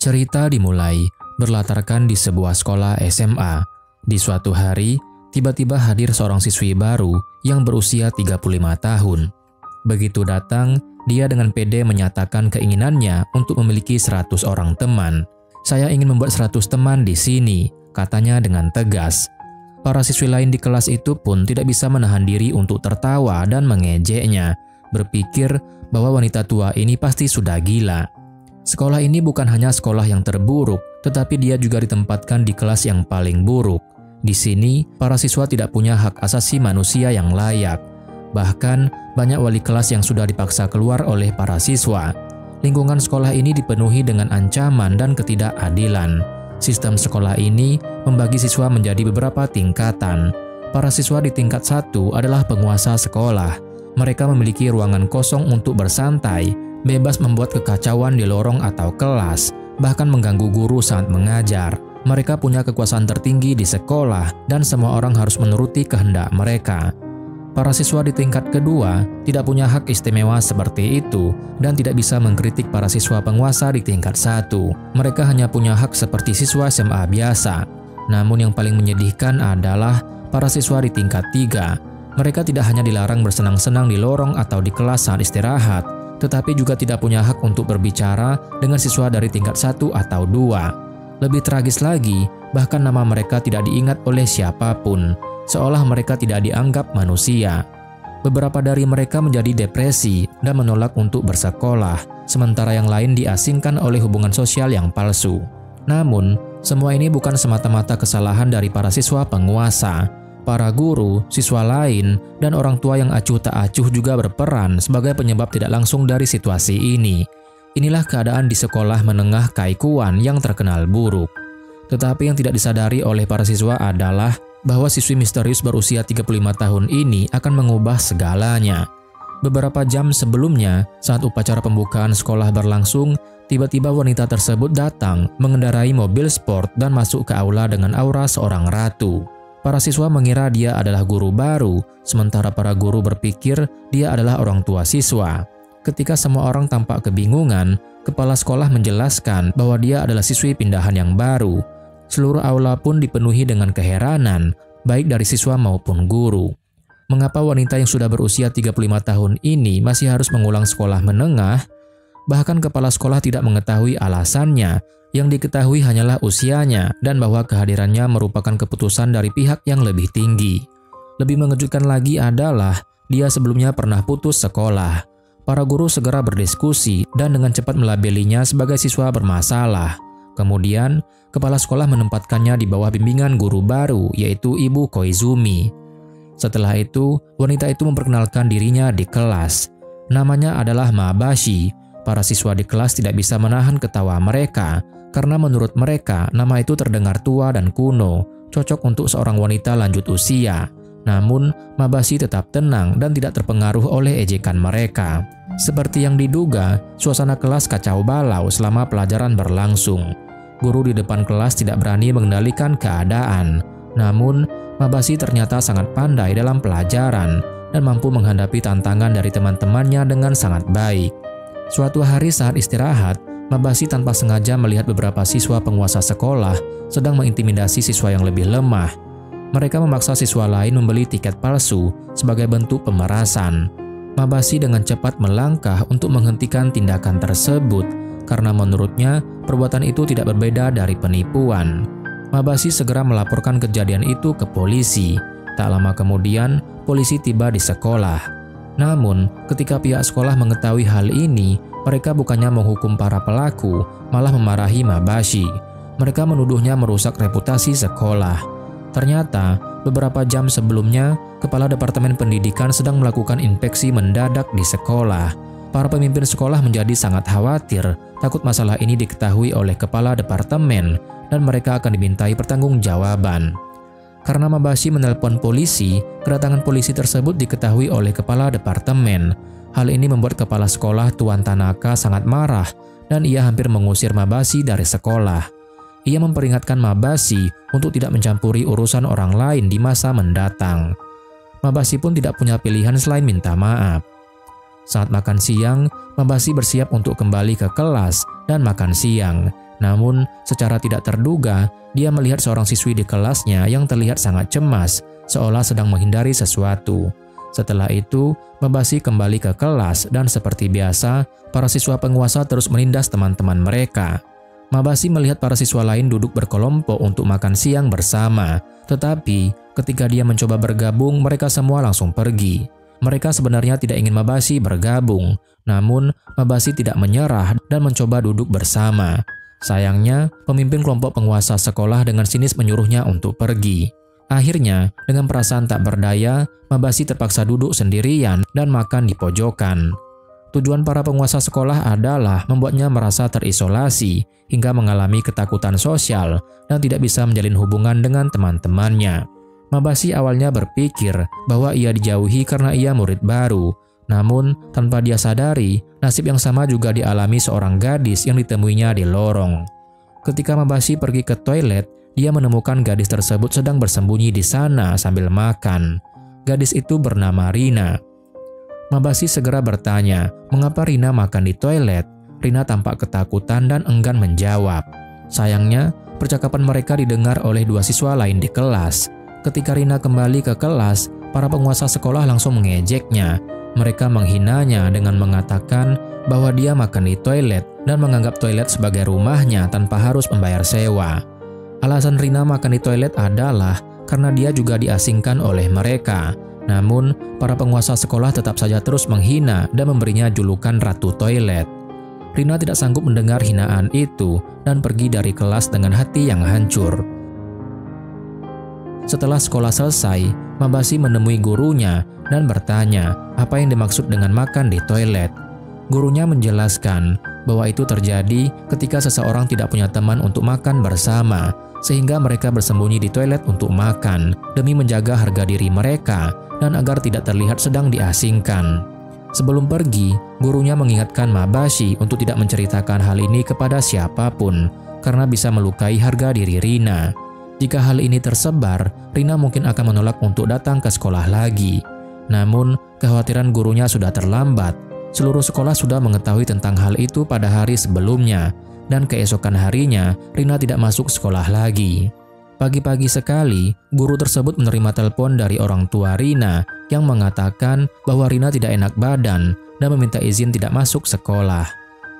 Cerita dimulai berlatarkan di sebuah sekolah SMA. Di suatu hari, tiba-tiba hadir seorang siswi baru yang berusia 35 tahun. Begitu datang, dia dengan pede menyatakan keinginannya untuk memiliki 100 orang teman. "Saya ingin membuat 100 teman di sini," katanya dengan tegas. Para siswi lain di kelas itu pun tidak bisa menahan diri untuk tertawa dan mengejeknya, berpikir bahwa wanita tua ini pasti sudah gila. Sekolah ini bukan hanya sekolah yang terburuk, tetapi dia juga ditempatkan di kelas yang paling buruk. Di sini, para siswa tidak punya hak asasi manusia yang layak. Bahkan, banyak wali kelas yang sudah dipaksa keluar oleh para siswa. Lingkungan sekolah ini dipenuhi dengan ancaman dan ketidakadilan. Sistem sekolah ini membagi siswa menjadi beberapa tingkatan. Para siswa di tingkat 1 adalah penguasa sekolah. Mereka memiliki ruangan kosong untuk bersantai, bebas membuat kekacauan di lorong atau kelas, bahkan mengganggu guru saat mengajar. Mereka punya kekuasaan tertinggi di sekolah dan semua orang harus menuruti kehendak mereka. Para siswa di tingkat kedua tidak punya hak istimewa seperti itu dan tidak bisa mengkritik para siswa penguasa di tingkat 1. Mereka hanya punya hak seperti siswa SMA biasa. Namun yang paling menyedihkan adalah para siswa di tingkat 3. Mereka tidak hanya dilarang bersenang-senang di lorong atau di kelas saat istirahat, tetapi juga tidak punya hak untuk berbicara dengan siswa dari tingkat 1 atau 2. Lebih tragis lagi, bahkan nama mereka tidak diingat oleh siapapun, seolah mereka tidak dianggap manusia. Beberapa dari mereka menjadi depresi dan menolak untuk bersekolah, sementara yang lain diasingkan oleh hubungan sosial yang palsu. Namun, semua ini bukan semata-mata kesalahan dari para siswa penguasa. Para guru, siswa lain, dan orang tua yang acuh tak acuh juga berperan sebagai penyebab tidak langsung dari situasi ini. Inilah keadaan di sekolah menengah Kaikuan yang terkenal buruk. Tetapi yang tidak disadari oleh para siswa adalah bahwa siswi misterius berusia 35 tahun ini akan mengubah segalanya. Beberapa jam sebelumnya, saat upacara pembukaan sekolah berlangsung, tiba-tiba wanita tersebut datang mengendarai mobil sport dan masuk ke aula dengan aura seorang ratu. Para siswa mengira dia adalah guru baru, sementara para guru berpikir dia adalah orang tua siswa. Ketika semua orang tampak kebingungan, kepala sekolah menjelaskan bahwa dia adalah siswi pindahan yang baru. Seluruh aula pun dipenuhi dengan keheranan, baik dari siswa maupun guru. Mengapa wanita yang sudah berusia 35 tahun ini masih harus mengulang sekolah menengah? Bahkan kepala sekolah tidak mengetahui alasannya, yang diketahui hanyalah usianya dan bahwa kehadirannya merupakan keputusan dari pihak yang lebih tinggi. Lebih mengejutkan lagi adalah dia sebelumnya pernah putus sekolah. Para guru segera berdiskusi dan dengan cepat melabelinya sebagai siswa bermasalah. Kemudian, kepala sekolah menempatkannya di bawah bimbingan guru baru, yaitu Ibu Koizumi. Setelah itu, wanita itu memperkenalkan dirinya di kelas. Namanya adalah Mabashi. Para siswa di kelas tidak bisa menahan ketawa mereka, karena menurut mereka nama itu terdengar tua dan kuno, cocok untuk seorang wanita lanjut usia. Namun, Mabashi tetap tenang dan tidak terpengaruh oleh ejekan mereka. Seperti yang diduga, suasana kelas kacau balau selama pelajaran berlangsung. Guru di depan kelas tidak berani mengendalikan keadaan. Namun, Mabashi ternyata sangat pandai dalam pelajaran dan mampu menghadapi tantangan dari teman-temannya dengan sangat baik. Suatu hari saat istirahat, Mabashi tanpa sengaja melihat beberapa siswa penguasa sekolah sedang mengintimidasi siswa yang lebih lemah. Mereka memaksa siswa lain membeli tiket palsu sebagai bentuk pemerasan. Mabashi dengan cepat melangkah untuk menghentikan tindakan tersebut karena menurutnya perbuatan itu tidak berbeda dari penipuan. Mabashi segera melaporkan kejadian itu ke polisi. Tak lama kemudian, polisi tiba di sekolah. Namun, ketika pihak sekolah mengetahui hal ini, mereka bukannya menghukum para pelaku, malah memarahi Mabashi. Mereka menuduhnya merusak reputasi sekolah. Ternyata, beberapa jam sebelumnya, Kepala Departemen Pendidikan sedang melakukan inspeksi mendadak di sekolah. Para pemimpin sekolah menjadi sangat khawatir, takut masalah ini diketahui oleh Kepala Departemen, dan mereka akan dimintai pertanggungjawaban. Karena Mabashi menelpon polisi, kedatangan polisi tersebut diketahui oleh Kepala Departemen. Hal ini membuat Kepala Sekolah Tuan Tanaka sangat marah, dan ia hampir mengusir Mabashi dari sekolah. Ia memperingatkan Mabashi untuk tidak mencampuri urusan orang lain di masa mendatang. Mabashi pun tidak punya pilihan selain minta maaf. Saat makan siang, Mabashi bersiap untuk kembali ke kelas dan makan siang. Namun, secara tidak terduga, dia melihat seorang siswi di kelasnya yang terlihat sangat cemas, seolah sedang menghindari sesuatu. Setelah itu, Mabasi kembali ke kelas dan seperti biasa, para siswa penguasa terus menindas teman-teman mereka. Mabasi melihat para siswa lain duduk berkelompok untuk makan siang bersama, tetapi ketika dia mencoba bergabung, mereka semua langsung pergi. Mereka sebenarnya tidak ingin Mabasi bergabung, namun Mabasi tidak menyerah dan mencoba duduk bersama. Sayangnya, pemimpin kelompok penguasa sekolah dengan sinis menyuruhnya untuk pergi. Akhirnya, dengan perasaan tak berdaya, Mabasi terpaksa duduk sendirian dan makan di pojokan. Tujuan para penguasa sekolah adalah membuatnya merasa terisolasi hingga mengalami ketakutan sosial dan tidak bisa menjalin hubungan dengan teman-temannya. Mabasi awalnya berpikir bahwa ia dijauhi karena ia murid baru. Namun, tanpa dia sadari, nasib yang sama juga dialami seorang gadis yang ditemuinya di lorong. Ketika Mabasi pergi ke toilet, dia menemukan gadis tersebut sedang bersembunyi di sana sambil makan. Gadis itu bernama Rina. Mabasi segera bertanya, mengapa Rina makan di toilet? Rina tampak ketakutan dan enggan menjawab. Sayangnya, percakapan mereka didengar oleh dua siswa lain di kelas. Ketika Rina kembali ke kelas, para penguasa sekolah langsung mengejeknya. Mereka menghinanya dengan mengatakan bahwa dia makan di toilet dan menganggap toilet sebagai rumahnya tanpa harus membayar sewa. Alasan Rina makan di toilet adalah karena dia juga diasingkan oleh mereka. Namun, para penguasa sekolah tetap saja terus menghina dan memberinya julukan Ratu Toilet. Rina tidak sanggup mendengar hinaan itu dan pergi dari kelas dengan hati yang hancur. Setelah sekolah selesai, Mabasi menemui gurunya dan bertanya apa yang dimaksud dengan makan di toilet. Gurunya menjelaskan bahwa itu terjadi ketika seseorang tidak punya teman untuk makan bersama, sehingga mereka bersembunyi di toilet untuk makan demi menjaga harga diri mereka dan agar tidak terlihat sedang diasingkan. Sebelum pergi, gurunya mengingatkan Mabasi untuk tidak menceritakan hal ini kepada siapapun karena bisa melukai harga diri Rina. Jika hal ini tersebar, Rina mungkin akan menolak untuk datang ke sekolah lagi. Namun, kekhawatiran gurunya sudah terlambat. Seluruh sekolah sudah mengetahui tentang hal itu pada hari sebelumnya, dan keesokan harinya, Rina tidak masuk sekolah lagi. Pagi-pagi sekali, guru tersebut menerima telepon dari orang tua Rina yang mengatakan bahwa Rina tidak enak badan dan meminta izin tidak masuk sekolah.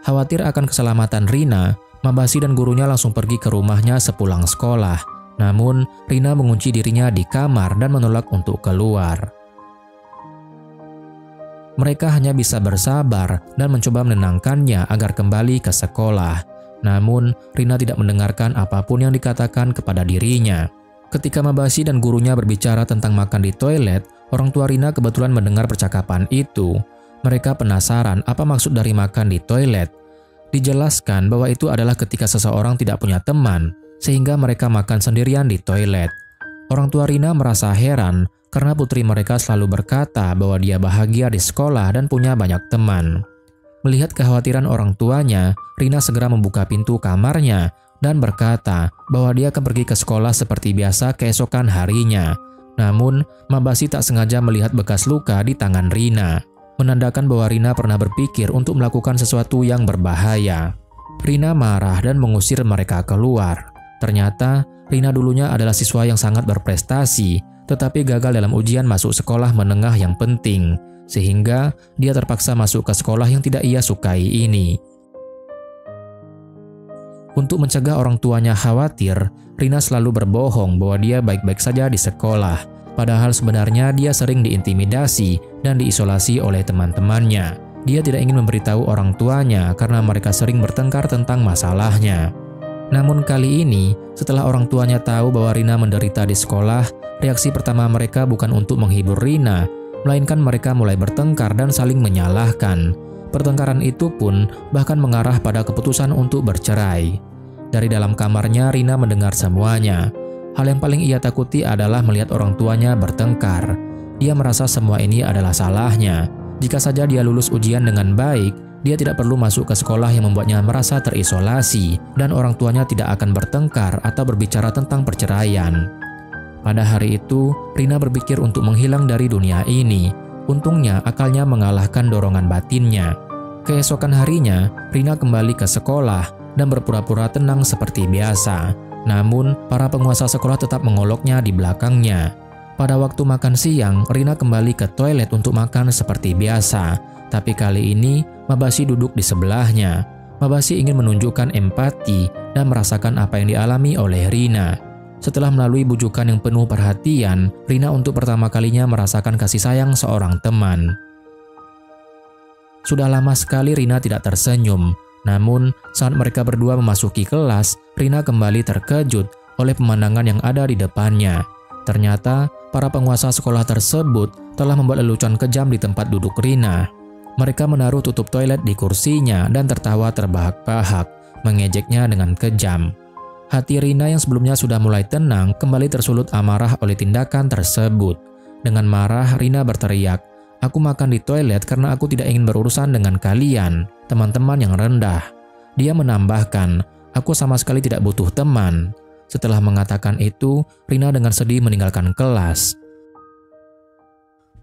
Khawatir akan keselamatan Rina, Mabasi dan gurunya langsung pergi ke rumahnya sepulang sekolah. Namun, Rina mengunci dirinya di kamar dan menolak untuk keluar. Mereka hanya bisa bersabar dan mencoba menenangkannya agar kembali ke sekolah. Namun, Rina tidak mendengarkan apapun yang dikatakan kepada dirinya. Ketika Mabasi dan gurunya berbicara tentang makan di toilet, orang tua Rina kebetulan mendengar percakapan itu. Mereka penasaran apa maksud dari makan di toilet. Dijelaskan bahwa itu adalah ketika seseorang tidak punya teman, sehingga mereka makan sendirian di toilet. Orang tua Rina merasa heran karena putri mereka selalu berkata bahwa dia bahagia di sekolah dan punya banyak teman. Melihat kekhawatiran orang tuanya, Rina segera membuka pintu kamarnya dan berkata bahwa dia akan pergi ke sekolah seperti biasa keesokan harinya. Namun, Mabasi tak sengaja melihat bekas luka di tangan Rina, menandakan bahwa Rina pernah berpikir untuk melakukan sesuatu yang berbahaya. Rina marah dan mengusir mereka keluar. Ternyata, Rina dulunya adalah siswa yang sangat berprestasi, tetapi gagal dalam ujian masuk sekolah menengah yang penting, sehingga dia terpaksa masuk ke sekolah yang tidak ia sukai ini. Untuk mencegah orang tuanya khawatir, Rina selalu berbohong bahwa dia baik-baik saja di sekolah, padahal sebenarnya dia sering diintimidasi dan diisolasi oleh teman-temannya. Dia tidak ingin memberitahu orang tuanya karena mereka sering bertengkar tentang masalahnya. Namun kali ini, setelah orang tuanya tahu bahwa Rina menderita di sekolah, reaksi pertama mereka bukan untuk menghibur Rina, melainkan mereka mulai bertengkar dan saling menyalahkan. Pertengkaran itu pun bahkan mengarah pada keputusan untuk bercerai. Dari dalam kamarnya, Rina mendengar semuanya. Hal yang paling ia takuti adalah melihat orang tuanya bertengkar. Dia merasa semua ini adalah salahnya. Jika saja dia lulus ujian dengan baik, dia tidak perlu masuk ke sekolah yang membuatnya merasa terisolasi, dan orang tuanya tidak akan bertengkar atau berbicara tentang perceraian. Pada hari itu, Rina berpikir untuk menghilang dari dunia ini. Untungnya, akalnya mengalahkan dorongan batinnya. Keesokan harinya, Rina kembali ke sekolah dan berpura-pura tenang seperti biasa. Namun, para penguasa sekolah tetap mengoloknya di belakangnya. Pada waktu makan siang, Rina kembali ke toilet untuk makan seperti biasa. Tapi kali ini, Mabashi duduk di sebelahnya. Mabashi ingin menunjukkan empati dan merasakan apa yang dialami oleh Rina. Setelah melalui bujukan yang penuh perhatian, Rina untuk pertama kalinya merasakan kasih sayang seorang teman. Sudah lama sekali Rina tidak tersenyum. Namun, saat mereka berdua memasuki kelas, Rina kembali terkejut oleh pemandangan yang ada di depannya. Ternyata, para penguasa sekolah tersebut telah membuat lelucon kejam di tempat duduk Rina. Mereka menaruh tutup toilet di kursinya dan tertawa terbahak-bahak, mengejeknya dengan kejam. Hati Rina yang sebelumnya sudah mulai tenang kembali tersulut amarah oleh tindakan tersebut. Dengan marah, Rina berteriak, "Aku makan di toilet karena aku tidak ingin berurusan dengan kalian, teman-teman yang rendah." Dia menambahkan, "Aku sama sekali tidak butuh teman." Setelah mengatakan itu, Rina dengan sedih meninggalkan kelas.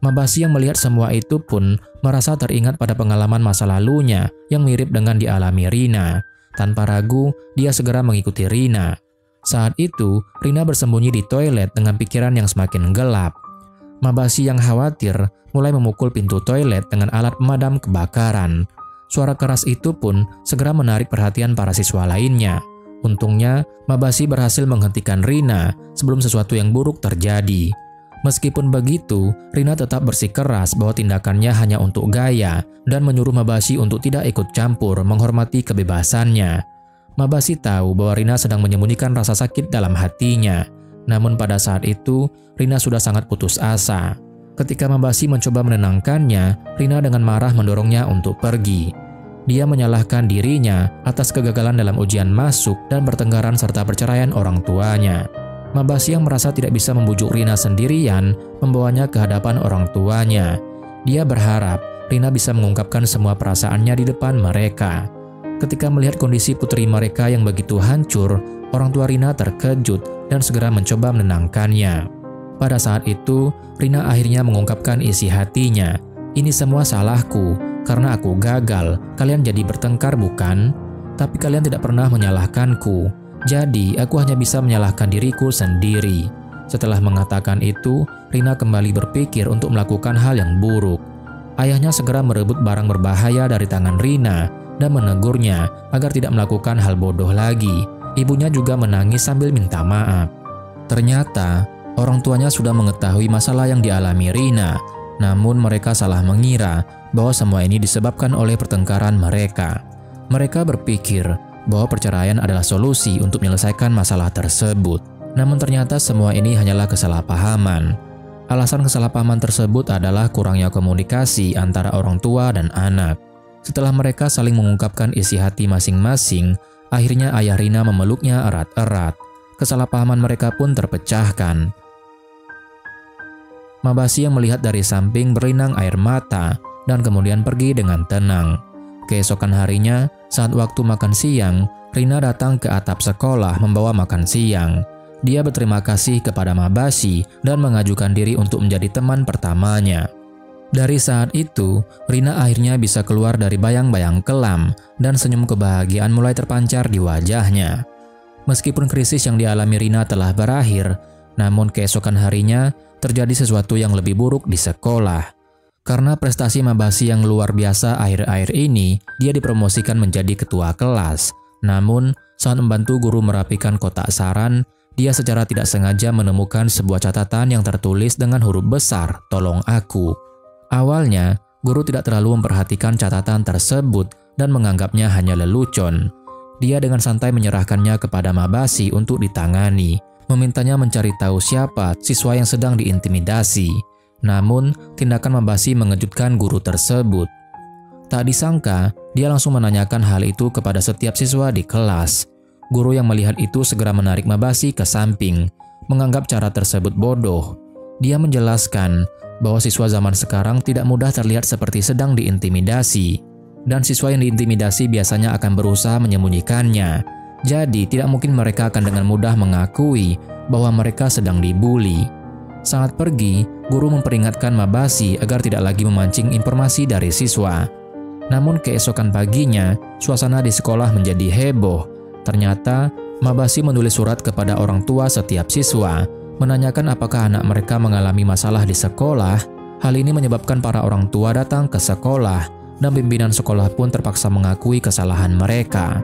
Mabashi yang melihat semua itu pun merasa teringat pada pengalaman masa lalunya yang mirip dengan dialami Rina. Tanpa ragu, dia segera mengikuti Rina. Saat itu, Rina bersembunyi di toilet dengan pikiran yang semakin gelap. Mabashi yang khawatir mulai memukul pintu toilet dengan alat pemadam kebakaran. Suara keras itu pun segera menarik perhatian para siswa lainnya. Untungnya, Mabashi berhasil menghentikan Rina sebelum sesuatu yang buruk terjadi. Meskipun begitu, Rina tetap bersikeras bahwa tindakannya hanya untuk gaya dan menyuruh Mabashi untuk tidak ikut campur, menghormati kebebasannya. Mabashi tahu bahwa Rina sedang menyembunyikan rasa sakit dalam hatinya. Namun pada saat itu, Rina sudah sangat putus asa. Ketika Mabashi mencoba menenangkannya, Rina dengan marah mendorongnya untuk pergi. Dia menyalahkan dirinya atas kegagalan dalam ujian masuk dan pertengkaran serta perceraian orang tuanya. Mabashi yang merasa tidak bisa membujuk Rina sendirian, membawanya ke hadapan orang tuanya. Dia berharap Rina bisa mengungkapkan semua perasaannya di depan mereka. Ketika melihat kondisi putri mereka yang begitu hancur, orang tua Rina terkejut dan segera mencoba menenangkannya. Pada saat itu, Rina akhirnya mengungkapkan isi hatinya. "Ini semua salahku, karena aku gagal. Kalian jadi bertengkar bukan? Tapi kalian tidak pernah menyalahkanku. Jadi, aku hanya bisa menyalahkan diriku sendiri." Setelah mengatakan itu, Rina kembali berpikir untuk melakukan hal yang buruk. Ayahnya segera merebut barang berbahaya dari tangan Rina dan menegurnya agar tidak melakukan hal bodoh lagi. Ibunya juga menangis sambil minta maaf. Ternyata, orang tuanya sudah mengetahui masalah yang dialami Rina, namun mereka salah mengira bahwa semua ini disebabkan oleh pertengkaran mereka. Mereka berpikir bahwa perceraian adalah solusi untuk menyelesaikan masalah tersebut. Namun ternyata semua ini hanyalah kesalahpahaman. Alasan kesalahpahaman tersebut adalah kurangnya komunikasi antara orang tua dan anak. Setelah mereka saling mengungkapkan isi hati masing-masing, akhirnya ayah Rina memeluknya erat-erat. Kesalahpahaman mereka pun terpecahkan. Mabashi yang melihat dari samping berlinang air mata dan kemudian pergi dengan tenang. Keesokan harinya, saat waktu makan siang, Rina datang ke atap sekolah membawa makan siang. Dia berterima kasih kepada Mabashi dan mengajukan diri untuk menjadi teman pertamanya. Dari saat itu, Rina akhirnya bisa keluar dari bayang-bayang kelam dan senyum kebahagiaan mulai terpancar di wajahnya. Meskipun krisis yang dialami Rina telah berakhir, namun keesokan harinya terjadi sesuatu yang lebih buruk di sekolah. Karena prestasi Mabashi yang luar biasa akhir-akhir ini, dia dipromosikan menjadi ketua kelas. Namun, saat membantu guru merapikan kotak saran, dia secara tidak sengaja menemukan sebuah catatan yang tertulis dengan huruf besar, "Tolong aku." Awalnya, guru tidak terlalu memperhatikan catatan tersebut dan menganggapnya hanya lelucon. Dia dengan santai menyerahkannya kepada Mabashi untuk ditangani, memintanya mencari tahu siapa siswa yang sedang diintimidasi. Namun, tindakan Mabashi mengejutkan guru tersebut. Tak disangka, dia langsung menanyakan hal itu kepada setiap siswa di kelas. Guru yang melihat itu segera menarik Mabashi ke samping, menganggap cara tersebut bodoh. Dia menjelaskan bahwa siswa zaman sekarang tidak mudah terlihat seperti sedang diintimidasi, dan siswa yang diintimidasi biasanya akan berusaha menyembunyikannya. Jadi, tidak mungkin mereka akan dengan mudah mengakui bahwa mereka sedang dibuli. Saat pergi, guru memperingatkan Mabashi agar tidak lagi memancing informasi dari siswa. Namun keesokan paginya, suasana di sekolah menjadi heboh. Ternyata, Mabasi menulis surat kepada orang tua setiap siswa, menanyakan apakah anak mereka mengalami masalah di sekolah. Hal ini menyebabkan para orang tua datang ke sekolah, dan pimpinan sekolah pun terpaksa mengakui kesalahan mereka.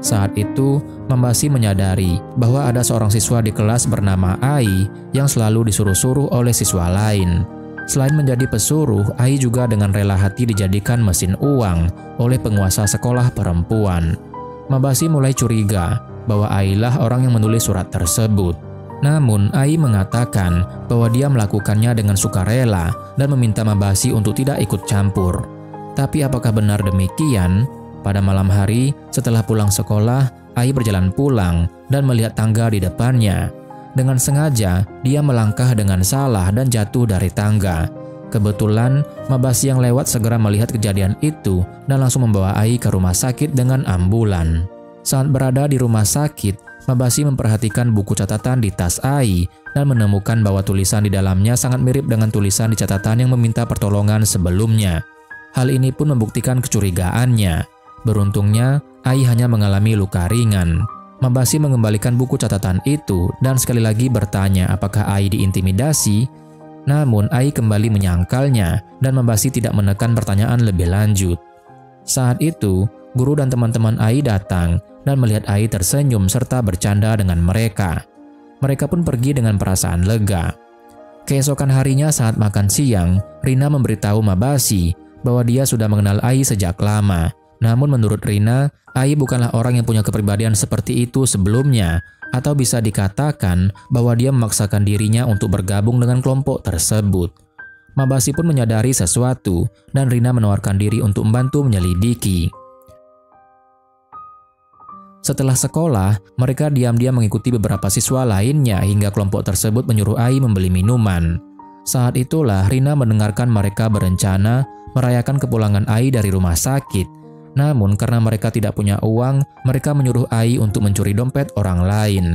Saat itu, Mabasi menyadari bahwa ada seorang siswa di kelas bernama Ai yang selalu disuruh-suruh oleh siswa lain. Selain menjadi pesuruh, Ai juga dengan rela hati dijadikan mesin uang oleh penguasa sekolah perempuan. Mabasi mulai curiga bahwa Ai lah orang yang menulis surat tersebut. Namun, Ai mengatakan bahwa dia melakukannya dengan sukarela dan meminta Mabasi untuk tidak ikut campur. Tapi apakah benar demikian? Pada malam hari, setelah pulang sekolah, Ai berjalan pulang dan melihat tangga di depannya. Dengan sengaja, dia melangkah dengan salah dan jatuh dari tangga. Kebetulan, Mabasi yang lewat segera melihat kejadian itu dan langsung membawa Ai ke rumah sakit dengan ambulan. Saat berada di rumah sakit, Mabasi memperhatikan buku catatan di tas Ai dan menemukan bahwa tulisan di dalamnya sangat mirip dengan tulisan di catatan yang meminta pertolongan sebelumnya. Hal ini pun membuktikan kecurigaannya. Beruntungnya, Ai hanya mengalami luka ringan. Mabasi mengembalikan buku catatan itu dan sekali lagi bertanya apakah Ai diintimidasi. Namun Ai kembali menyangkalnya dan Mabasi tidak menekan pertanyaan lebih lanjut. Saat itu, guru dan teman-teman Ai datang dan melihat Ai tersenyum serta bercanda dengan mereka. Mereka pun pergi dengan perasaan lega. Keesokan harinya saat makan siang, Rina memberitahu Mabasi bahwa dia sudah mengenal Ai sejak lama. Namun menurut Rina, Ai bukanlah orang yang punya kepribadian seperti itu sebelumnya, atau bisa dikatakan bahwa dia memaksakan dirinya untuk bergabung dengan kelompok tersebut. Mabasi pun menyadari sesuatu, dan Rina menawarkan diri untuk membantu menyelidiki. Setelah sekolah, mereka diam-diam mengikuti beberapa siswa lainnya hingga kelompok tersebut menyuruh Ai membeli minuman. Saat itulah Rina mendengarkan mereka berencana merayakan kepulangan Ai dari rumah sakit. Namun karena mereka tidak punya uang, mereka menyuruh Ai untuk mencuri dompet orang lain.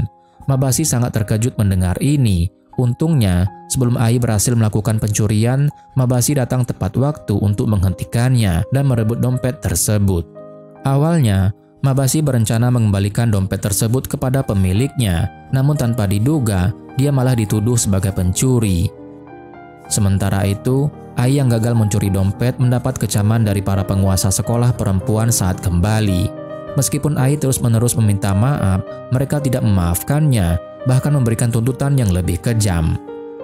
Mabasi sangat terkejut mendengar ini. Untungnya, sebelum Ai berhasil melakukan pencurian, Mabasi datang tepat waktu untuk menghentikannya dan merebut dompet tersebut. Awalnya, Mabasi berencana mengembalikan dompet tersebut kepada pemiliknya, namun tanpa diduga, dia malah dituduh sebagai pencuri. Sementara itu, Ai yang gagal mencuri dompet mendapat kecaman dari para penguasa sekolah perempuan saat kembali. Meskipun Ai terus-menerus meminta maaf, mereka tidak memaafkannya, bahkan memberikan tuntutan yang lebih kejam.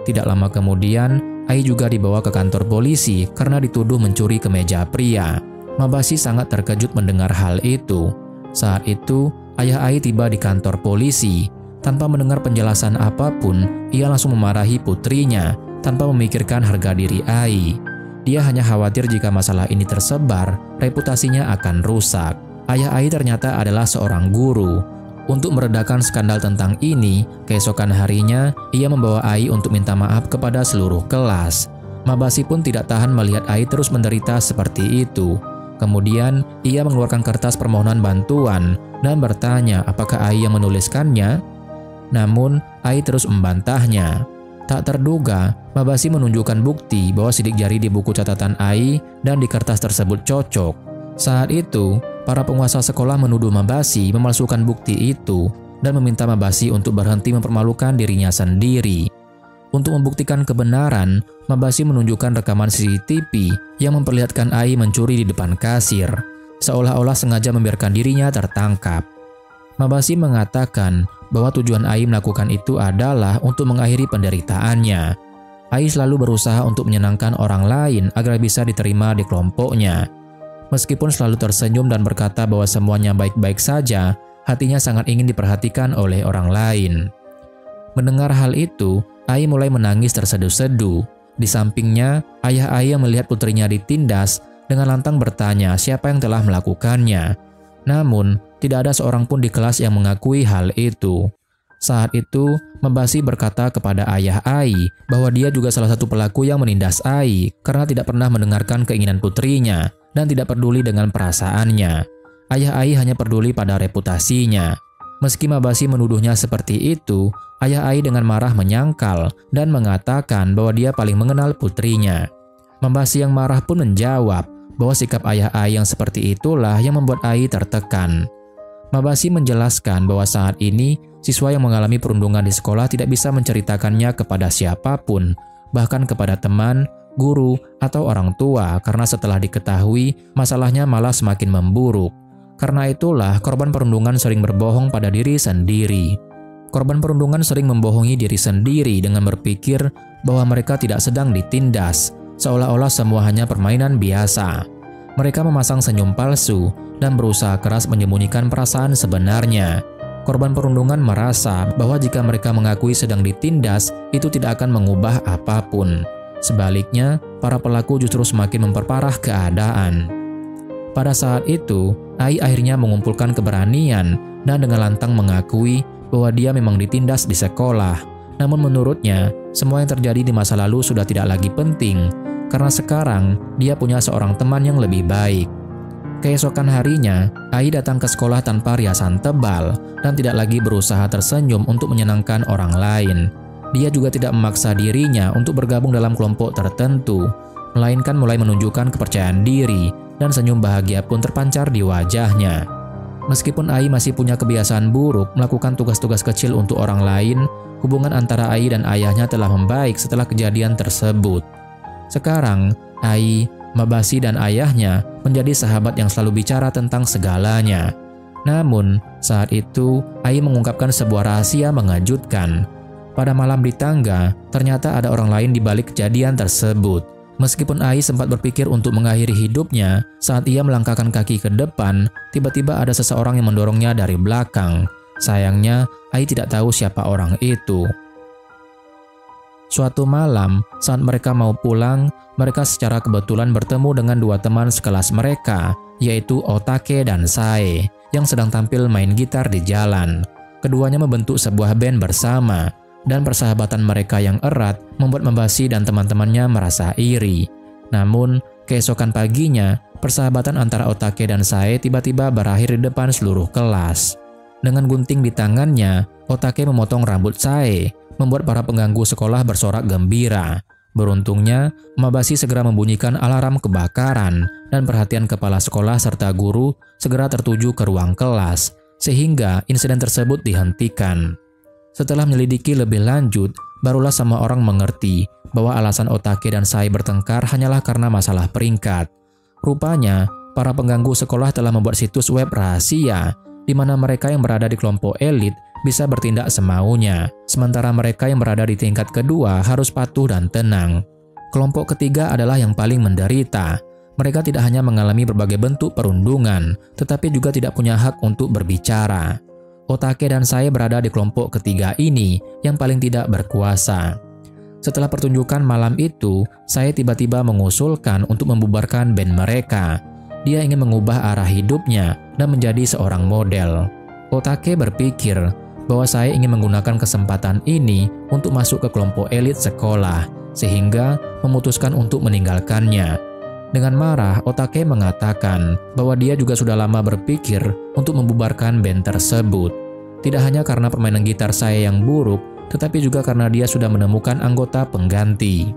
Tidak lama kemudian, Ai juga dibawa ke kantor polisi karena dituduh mencuri kemeja pria. Mabasi sangat terkejut mendengar hal itu. Saat itu, ayah Ai tiba di kantor polisi. Tanpa mendengar penjelasan apapun, ia langsung memarahi putrinya tanpa memikirkan harga diri Ai. Dia hanya khawatir jika masalah ini tersebar, reputasinya akan rusak. Ayah Ai ternyata adalah seorang guru. Untuk meredakan skandal tentang ini, keesokan harinya, ia membawa Ai untuk minta maaf kepada seluruh kelas. Mabasi pun tidak tahan melihat Ai terus menderita seperti itu. Kemudian, ia mengeluarkan kertas permohonan bantuan dan bertanya apakah Ai yang menuliskannya. Namun, Ai terus membantahnya. Tak terduga, Mabasi menunjukkan bukti bahwa sidik jari di buku catatan Ai dan di kertas tersebut cocok. Saat itu, para penguasa sekolah menuduh Mabasi memalsukan bukti itu dan meminta Mabasi untuk berhenti mempermalukan dirinya sendiri. Untuk membuktikan kebenaran, Mabasi menunjukkan rekaman CCTV yang memperlihatkan Ai mencuri di depan kasir, seolah-olah sengaja membiarkan dirinya tertangkap. Mabasi mengatakan bahwa tujuan Ai melakukan itu adalah untuk mengakhiri penderitaannya. Ai selalu berusaha untuk menyenangkan orang lain agar bisa diterima di kelompoknya. Meskipun selalu tersenyum dan berkata bahwa semuanya baik-baik saja, hatinya sangat ingin diperhatikan oleh orang lain. Mendengar hal itu, Ai mulai menangis terseduh-seduh. Di sampingnya, ayah Ai yang melihat putrinya ditindas dengan lantang bertanya siapa yang telah melakukannya. Namun, tidak ada seorang pun di kelas yang mengakui hal itu. Saat itu, Mabasi berkata kepada ayah Ai bahwa dia juga salah satu pelaku yang menindas Ai karena tidak pernah mendengarkan keinginan putrinya dan tidak peduli dengan perasaannya. Ayah Ai hanya peduli pada reputasinya. Meski Mabasi menuduhnya seperti itu, ayah Ai dengan marah menyangkal dan mengatakan bahwa dia paling mengenal putrinya. Mabasi yang marah pun menjawab bahwa sikap ayah Ai yang seperti itulah yang membuat Ai tertekan. Mabashi menjelaskan bahwa saat ini siswa yang mengalami perundungan di sekolah tidak bisa menceritakannya kepada siapapun, bahkan kepada teman, guru, atau orang tua karena setelah diketahui masalahnya malah semakin memburuk. Karena itulah korban perundungan sering berbohong pada diri sendiri. Korban perundungan sering membohongi diri sendiri dengan berpikir bahwa mereka tidak sedang ditindas, seolah-olah semua hanya permainan biasa. Mereka memasang senyum palsu dan berusaha keras menyembunyikan perasaan sebenarnya. Korban perundungan merasa bahwa jika mereka mengakui sedang ditindas, itu tidak akan mengubah apapun. Sebaliknya, para pelaku justru semakin memperparah keadaan. Pada saat itu, Ai akhirnya mengumpulkan keberanian dan dengan lantang mengakui bahwa dia memang ditindas di sekolah. Namun menurutnya, semua yang terjadi di masa lalu sudah tidak lagi penting, karena sekarang dia punya seorang teman yang lebih baik. Keesokan harinya, Ai datang ke sekolah tanpa riasan tebal dan tidak lagi berusaha tersenyum untuk menyenangkan orang lain. Dia juga tidak memaksa dirinya untuk bergabung dalam kelompok tertentu, melainkan mulai menunjukkan kepercayaan diri dan senyum bahagia pun terpancar di wajahnya. Meskipun Ai masih punya kebiasaan buruk melakukan tugas-tugas kecil untuk orang lain, hubungan antara Ai dan ayahnya telah membaik setelah kejadian tersebut. Sekarang, Ai, Mabashi, dan ayahnya menjadi sahabat yang selalu bicara tentang segalanya. Namun, saat itu, Ai mengungkapkan sebuah rahasia mengejutkan. Pada malam di tangga, ternyata ada orang lain di balik kejadian tersebut. Meskipun Ai sempat berpikir untuk mengakhiri hidupnya, saat ia melangkahkan kaki ke depan, tiba-tiba ada seseorang yang mendorongnya dari belakang. Sayangnya, Ai tidak tahu siapa orang itu. Suatu malam, saat mereka mau pulang, mereka secara kebetulan bertemu dengan dua teman sekelas mereka, yaitu Otake dan Sae, yang sedang tampil main gitar di jalan. Keduanya membentuk sebuah band bersama, dan persahabatan mereka yang erat membuat Mabashi dan teman-temannya merasa iri. Namun, keesokan paginya, persahabatan antara Otake dan Sae tiba-tiba berakhir di depan seluruh kelas. Dengan gunting di tangannya, Otake memotong rambut Sae, membuat para pengganggu sekolah bersorak gembira. Beruntungnya, Mabashi segera membunyikan alarm kebakaran, dan perhatian kepala sekolah serta guru segera tertuju ke ruang kelas, sehingga insiden tersebut dihentikan. Setelah menyelidiki lebih lanjut, barulah semua orang mengerti bahwa alasan Otake dan Sae bertengkar hanyalah karena masalah peringkat. Rupanya, para pengganggu sekolah telah membuat situs web rahasia, di mana mereka yang berada di kelompok elit bisa bertindak semaunya, sementara mereka yang berada di tingkat kedua harus patuh dan tenang. Kelompok ketiga adalah yang paling menderita. Mereka tidak hanya mengalami berbagai bentuk perundungan, tetapi juga tidak punya hak untuk berbicara. Otake dan Sae berada di kelompok ketiga ini yang paling tidak berkuasa. Setelah pertunjukan malam itu, Sae tiba-tiba mengusulkan untuk membubarkan band mereka. Dia ingin mengubah arah hidupnya dan menjadi seorang model. Otake berpikir bahwa Sae ingin menggunakan kesempatan ini untuk masuk ke kelompok elit sekolah, sehingga memutuskan untuk meninggalkannya. Dengan marah, Otake mengatakan bahwa dia juga sudah lama berpikir untuk membubarkan band tersebut. Tidak hanya karena permainan gitar Sae yang buruk, tetapi juga karena dia sudah menemukan anggota pengganti.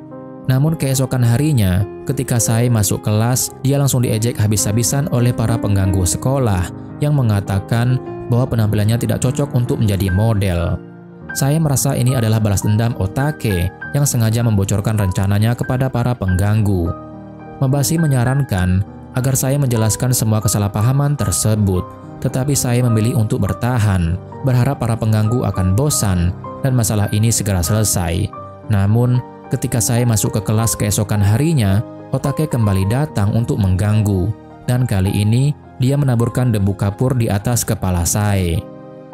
Namun keesokan harinya, ketika Sae masuk kelas, dia langsung diejek habis-habisan oleh para pengganggu sekolah yang mengatakan bahwa penampilannya tidak cocok untuk menjadi model. Sae merasa ini adalah balas dendam Otake yang sengaja membocorkan rencananya kepada para pengganggu. Mabashi menyarankan agar Sae menjelaskan semua kesalahpahaman tersebut, tetapi Sae memilih untuk bertahan, berharap para pengganggu akan bosan dan masalah ini segera selesai. Namun, ketika Sae masuk ke kelas keesokan harinya, Otake kembali datang untuk mengganggu, dan kali ini dia menaburkan debu kapur di atas kepala Sae.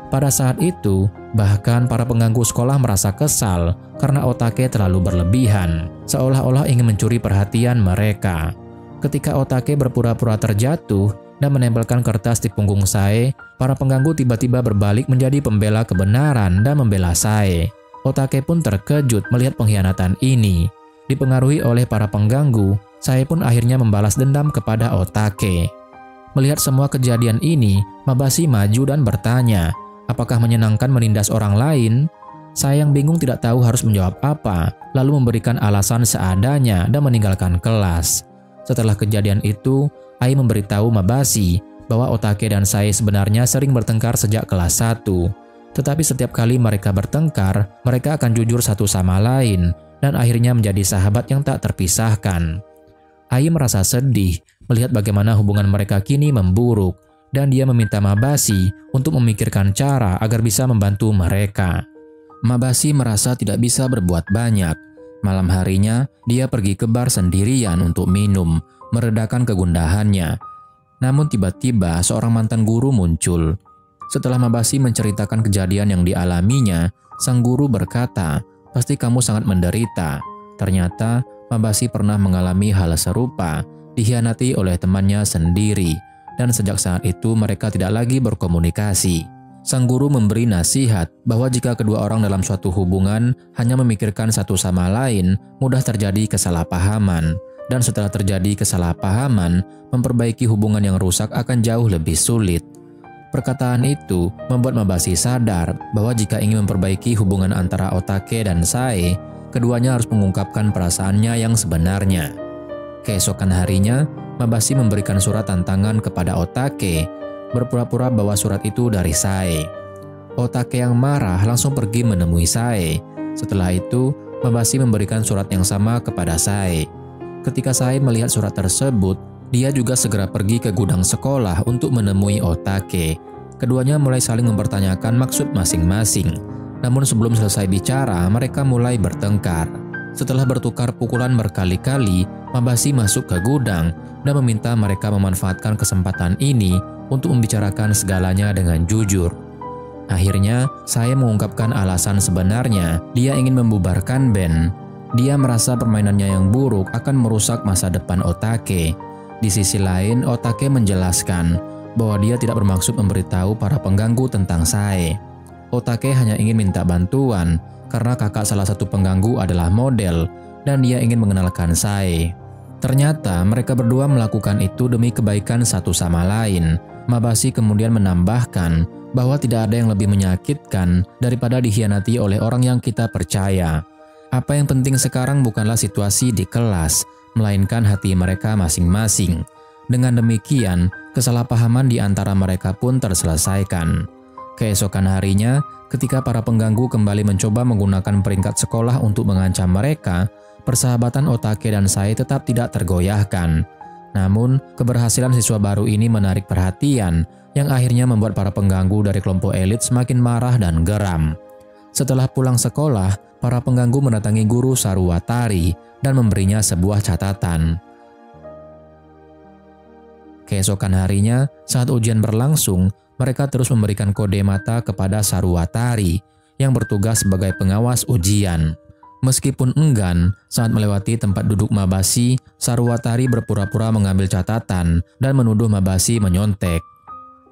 Pada saat itu, bahkan para pengganggu sekolah merasa kesal karena Otake terlalu berlebihan, seolah-olah ingin mencuri perhatian mereka. Ketika Otake berpura-pura terjatuh dan menempelkan kertas di punggung Sae, para pengganggu tiba-tiba berbalik menjadi pembela kebenaran dan membela Sae. Otake pun terkejut melihat pengkhianatan ini. Dipengaruhi oleh para pengganggu, Sae pun akhirnya membalas dendam kepada Otake. Melihat semua kejadian ini, Mabashi maju dan bertanya, apakah menyenangkan menindas orang lain? Sae yang bingung tidak tahu harus menjawab apa, lalu memberikan alasan seadanya dan meninggalkan kelas. Setelah kejadian itu, Ai memberitahu Mabashi bahwa Otake dan Sae sebenarnya sering bertengkar sejak kelas 1. Tetapi setiap kali mereka bertengkar, mereka akan jujur satu sama lain dan akhirnya menjadi sahabat yang tak terpisahkan. Ai merasa sedih melihat bagaimana hubungan mereka kini memburuk dan dia meminta Mabashi untuk memikirkan cara agar bisa membantu mereka. Mabashi merasa tidak bisa berbuat banyak. Malam harinya, dia pergi ke bar sendirian untuk minum, meredakan kegundahannya. Namun tiba-tiba seorang mantan guru muncul. Setelah Mabashi menceritakan kejadian yang dialaminya, sang guru berkata, "Pasti kamu sangat menderita." Ternyata Mabashi pernah mengalami hal serupa, dikhianati oleh temannya sendiri, dan sejak saat itu mereka tidak lagi berkomunikasi. Sang guru memberi nasihat bahwa jika kedua orang dalam suatu hubungan hanya memikirkan satu sama lain, mudah terjadi kesalahpahaman. Dan setelah terjadi kesalahpahaman, memperbaiki hubungan yang rusak akan jauh lebih sulit. Perkataan itu membuat Mabashi sadar bahwa jika ingin memperbaiki hubungan antara Otake dan Sae, keduanya harus mengungkapkan perasaannya yang sebenarnya. Keesokan harinya, Mabashi memberikan surat tantangan kepada Otake, berpura-pura bahwa surat itu dari Sae. Otake yang marah langsung pergi menemui Sae. Setelah itu, Mabashi memberikan surat yang sama kepada Sae. Ketika Sae melihat surat tersebut, dia juga segera pergi ke gudang sekolah untuk menemui Otake. Keduanya mulai saling mempertanyakan maksud masing-masing. Namun sebelum selesai bicara, mereka mulai bertengkar. Setelah bertukar pukulan berkali-kali, Mabashi masuk ke gudang dan meminta mereka memanfaatkan kesempatan ini untuk membicarakan segalanya dengan jujur. Akhirnya, Sae mengungkapkan alasan sebenarnya. Dia ingin membubarkan band. Dia merasa permainannya yang buruk akan merusak masa depan Otake. Di sisi lain, Otake menjelaskan bahwa dia tidak bermaksud memberitahu para pengganggu tentang Sae. Otake hanya ingin minta bantuan karena kakak salah satu pengganggu adalah model dan dia ingin mengenalkan Sae. Ternyata mereka berdua melakukan itu demi kebaikan satu sama lain. Mabashi kemudian menambahkan bahwa tidak ada yang lebih menyakitkan daripada dikhianati oleh orang yang kita percaya. Apa yang penting sekarang bukanlah situasi di kelas, melainkan hati mereka masing-masing. Dengan demikian, kesalahpahaman di antara mereka pun terselesaikan. Keesokan harinya, ketika para pengganggu kembali mencoba menggunakan peringkat sekolah untuk mengancam mereka, persahabatan Otake dan Sae tetap tidak tergoyahkan. Namun, keberhasilan siswa baru ini menarik perhatian, yang akhirnya membuat para pengganggu dari kelompok elit semakin marah dan geram. Setelah pulang sekolah, para pengganggu mendatangi guru Saruwatari dan memberinya sebuah catatan. Keesokan harinya, saat ujian berlangsung, mereka terus memberikan kode mata kepada Saruwatari yang bertugas sebagai pengawas ujian. Meskipun enggan, saat melewati tempat duduk Mabashi, Saruwatari berpura-pura mengambil catatan dan menuduh Mabashi menyontek.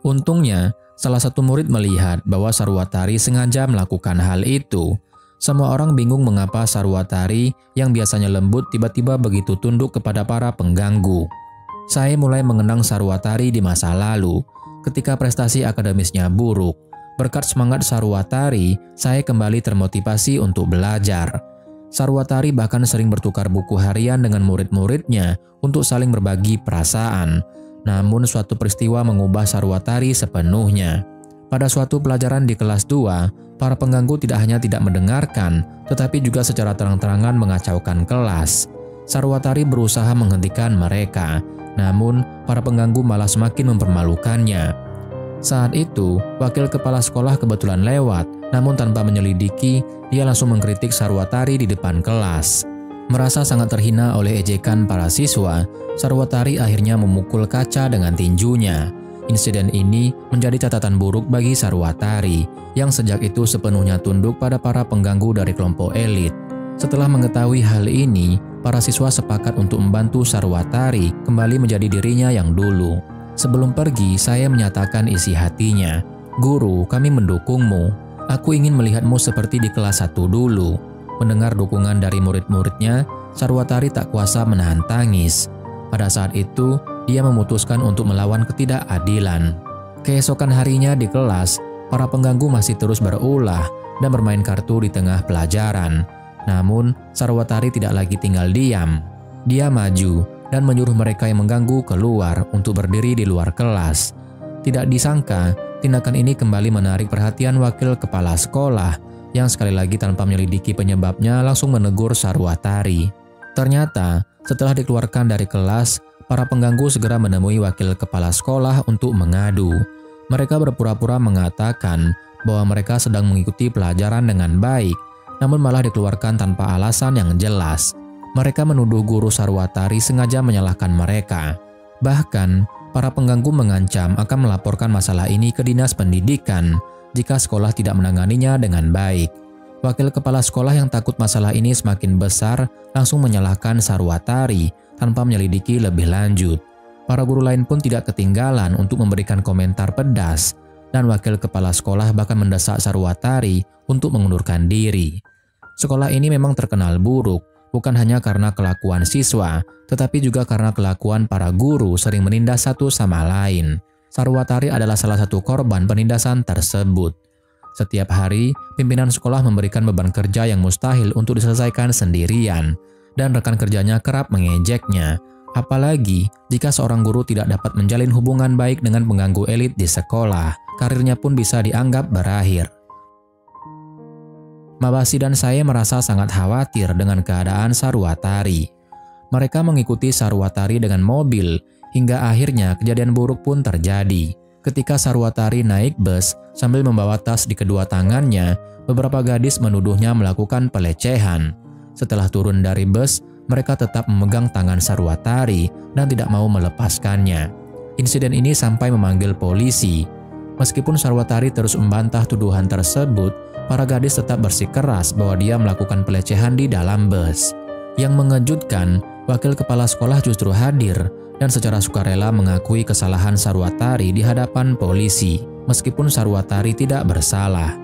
Untungnya, salah satu murid melihat bahwa Saruwatari sengaja melakukan hal itu. Semua orang bingung mengapa Saruwatari yang biasanya lembut tiba-tiba begitu tunduk kepada para pengganggu. Sae mulai mengenang Saruwatari di masa lalu, ketika prestasi akademisnya buruk. Berkat semangat Saruwatari, Sae kembali termotivasi untuk belajar. Saruwatari bahkan sering bertukar buku harian dengan murid-muridnya untuk saling berbagi perasaan. Namun suatu peristiwa mengubah Saruwatari sepenuhnya. Pada suatu pelajaran di kelas 2, para pengganggu tidak hanya tidak mendengarkan, tetapi juga secara terang-terangan mengacaukan kelas. Saruwatari berusaha menghentikan mereka, namun para pengganggu malah semakin mempermalukannya. Saat itu, wakil kepala sekolah kebetulan lewat, namun tanpa menyelidiki, dia langsung mengkritik Saruwatari di depan kelas. Merasa sangat terhina oleh ejekan para siswa, Saruwatari akhirnya memukul kaca dengan tinjunya. Insiden ini menjadi catatan buruk bagi Saruwatari, yang sejak itu sepenuhnya tunduk pada para pengganggu dari kelompok elit. Setelah mengetahui hal ini, para siswa sepakat untuk membantu Saruwatari kembali menjadi dirinya yang dulu. Sebelum pergi, saya menyatakan isi hatinya. "Guru, kami mendukungmu. Aku ingin melihatmu seperti di kelas 1 dulu." Mendengar dukungan dari murid-muridnya, Saruwatari tak kuasa menahan tangis. Pada saat itu, dia memutuskan untuk melawan ketidakadilan. Keesokan harinya di kelas, para pengganggu masih terus berulah dan bermain kartu di tengah pelajaran. Namun, Saruwatari tidak lagi tinggal diam. Dia maju dan menyuruh mereka yang mengganggu keluar untuk berdiri di luar kelas. Tidak disangka, tindakan ini kembali menarik perhatian wakil kepala sekolah yang sekali lagi tanpa menyelidiki penyebabnya langsung menegur Sarwatari. Ternyata, setelah dikeluarkan dari kelas, para pengganggu segera menemui wakil kepala sekolah untuk mengadu. Mereka berpura-pura mengatakan bahwa mereka sedang mengikuti pelajaran dengan baik, namun malah dikeluarkan tanpa alasan yang jelas. Mereka menuduh guru Sarwatari sengaja menyalahkan mereka. Bahkan, para pengganggu mengancam akan melaporkan masalah ini ke Dinas Pendidikan jika sekolah tidak menanganinya dengan baik. Wakil kepala sekolah yang takut masalah ini semakin besar langsung menyalahkan Sarwatari tanpa menyelidiki lebih lanjut. Para guru lain pun tidak ketinggalan untuk memberikan komentar pedas, dan wakil kepala sekolah bahkan mendesak Sarwatari untuk mengundurkan diri. Sekolah ini memang terkenal buruk, bukan hanya karena kelakuan siswa, tetapi juga karena kelakuan para guru sering menindas satu sama lain. Sarwatari adalah salah satu korban penindasan tersebut. Setiap hari, pimpinan sekolah memberikan beban kerja yang mustahil untuk diselesaikan sendirian, dan rekan kerjanya kerap mengejeknya. Apalagi jika seorang guru tidak dapat menjalin hubungan baik dengan pengganggu elit di sekolah, karirnya pun bisa dianggap berakhir. Mabasi dan saya merasa sangat khawatir dengan keadaan Sarwatari. Mereka mengikuti Sarwatari dengan mobil, hingga akhirnya kejadian buruk pun terjadi. Ketika Sarwatari naik bus sambil membawa tas di kedua tangannya, beberapa gadis menuduhnya melakukan pelecehan. Setelah turun dari bus, mereka tetap memegang tangan Sarwatari dan tidak mau melepaskannya. Insiden ini sampai memanggil polisi. Meskipun Sarwatari terus membantah tuduhan tersebut, para gadis tetap bersikeras bahwa dia melakukan pelecehan di dalam bus. Yang mengejutkan, wakil kepala sekolah justru hadir dan secara sukarela mengakui kesalahan Sarwatari di hadapan polisi, meskipun Sarwatari tidak bersalah.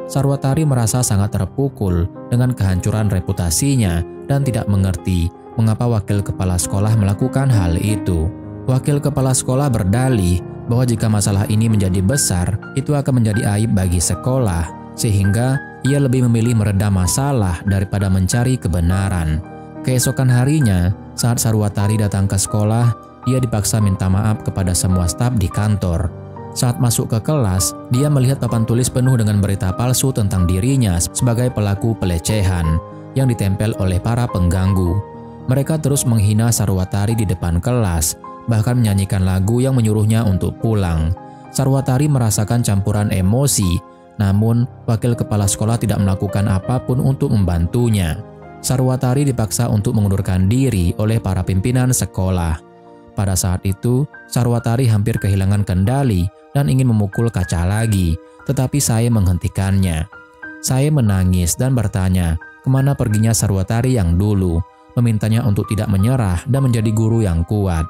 Sarwatari merasa sangat terpukul dengan kehancuran reputasinya dan tidak mengerti mengapa wakil kepala sekolah melakukan hal itu. Wakil kepala sekolah berdalih bahwa jika masalah ini menjadi besar, itu akan menjadi aib bagi sekolah, sehingga ia lebih memilih meredam masalah daripada mencari kebenaran. Keesokan harinya, saat Sarwatari datang ke sekolah, ia dipaksa minta maaf kepada semua staf di kantor. Saat masuk ke kelas, dia melihat papan tulis penuh dengan berita palsu tentang dirinya sebagai pelaku pelecehan yang ditempel oleh para pengganggu. Mereka terus menghina Sarwatari di depan kelas, bahkan menyanyikan lagu yang menyuruhnya untuk pulang. Sarwatari merasakan campuran emosi, namun wakil kepala sekolah tidak melakukan apapun untuk membantunya. Sarwatari dipaksa untuk mengundurkan diri oleh para pimpinan sekolah. Pada saat itu, Sarwatari hampir kehilangan kendali dan ingin memukul kaca lagi, tetapi saya menghentikannya. Saya menangis dan bertanya, kemana perginya Sarwatari yang dulu, memintanya untuk tidak menyerah dan menjadi guru yang kuat.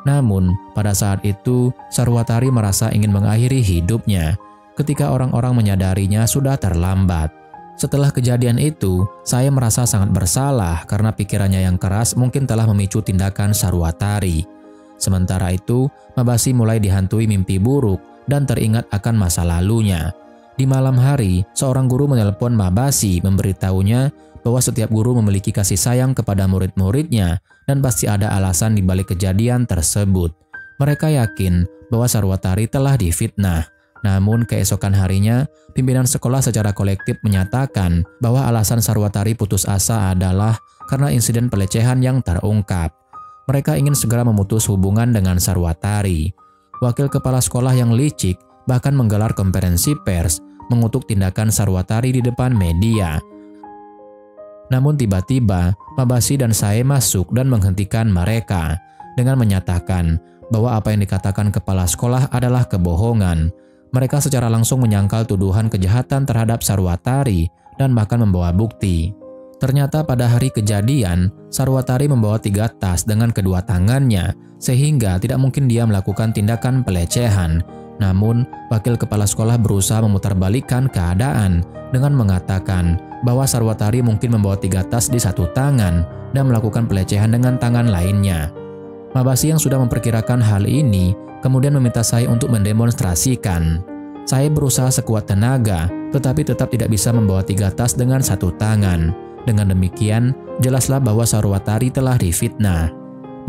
Namun, pada saat itu, Sarwatari merasa ingin mengakhiri hidupnya. Ketika orang-orang menyadarinya sudah terlambat. Setelah kejadian itu, saya merasa sangat bersalah karena pikirannya yang keras mungkin telah memicu tindakan Sarwatari. Sementara itu, Mabasi mulai dihantui mimpi buruk dan teringat akan masa lalunya. Di malam hari, seorang guru menelpon Mabasi memberitahunya bahwa setiap guru memiliki kasih sayang kepada murid-muridnya dan pasti ada alasan di balik kejadian tersebut. Mereka yakin bahwa Sarwatari telah difitnah. Namun keesokan harinya, pimpinan sekolah secara kolektif menyatakan bahwa alasan Sarwatari putus asa adalah karena insiden pelecehan yang terungkap. Mereka ingin segera memutus hubungan dengan Sarwatari. Wakil kepala sekolah yang licik bahkan menggelar konferensi pers mengutuk tindakan Sarwatari di depan media. Namun tiba-tiba, Mabasi dan saya masuk dan menghentikan mereka dengan menyatakan bahwa apa yang dikatakan kepala sekolah adalah kebohongan. Mereka secara langsung menyangkal tuduhan kejahatan terhadap Sarwatari dan bahkan membawa bukti. Ternyata pada hari kejadian, Sarwatari membawa 3 tas dengan kedua tangannya, sehingga tidak mungkin dia melakukan tindakan pelecehan. Namun, wakil kepala sekolah berusaha memutarbalikkan keadaan dengan mengatakan bahwa Sarwatari mungkin membawa 3 tas di satu tangan dan melakukan pelecehan dengan tangan lainnya. Mabasi yang sudah memperkirakan hal ini kemudian meminta saya untuk mendemonstrasikan. Saya berusaha sekuat tenaga, tetapi tetap tidak bisa membawa 3 tas dengan satu tangan. Dengan demikian, jelaslah bahwa Sarwatari telah difitnah.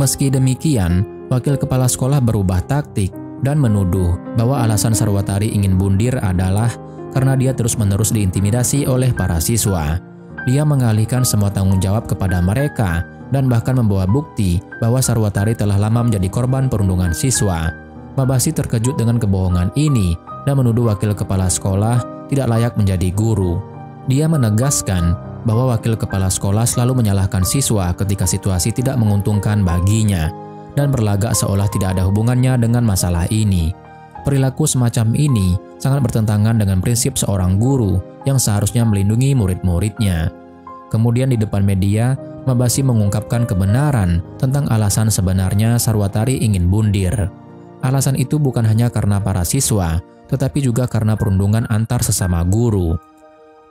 Meski demikian, wakil kepala sekolah berubah taktik dan menuduh bahwa alasan Sarwatari ingin bundir adalah karena dia terus-menerus diintimidasi oleh para siswa. Dia mengalihkan semua tanggung jawab kepada mereka dan bahkan membawa bukti bahwa Sarwatari telah lama menjadi korban perundungan siswa. Mabasi terkejut dengan kebohongan ini dan menuduh wakil kepala sekolah tidak layak menjadi guru. Dia menegaskan bahwa wakil kepala sekolah selalu menyalahkan siswa ketika situasi tidak menguntungkan baginya dan berlagak seolah tidak ada hubungannya dengan masalah ini. Perilaku semacam ini sangat bertentangan dengan prinsip seorang guru yang seharusnya melindungi murid-muridnya. Kemudian di depan media, Mabasi mengungkapkan kebenaran tentang alasan sebenarnya Sarwatari ingin bundir. Alasan itu bukan hanya karena para siswa, tetapi juga karena perundungan antar sesama guru.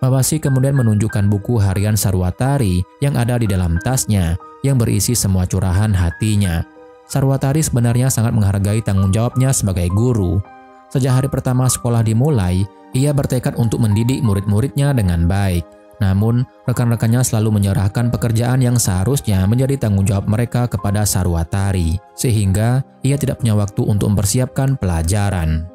Mabasi kemudian menunjukkan buku harian Sarwatari yang ada di dalam tasnya, yang berisi semua curahan hatinya. Sarwatari sebenarnya sangat menghargai tanggung jawabnya sebagai guru. Sejak hari pertama sekolah dimulai, ia bertekad untuk mendidik murid-muridnya dengan baik. Namun, rekan-rekannya selalu menyerahkan pekerjaan yang seharusnya menjadi tanggung jawab mereka kepada Sarwatari, sehingga ia tidak punya waktu untuk mempersiapkan pelajaran.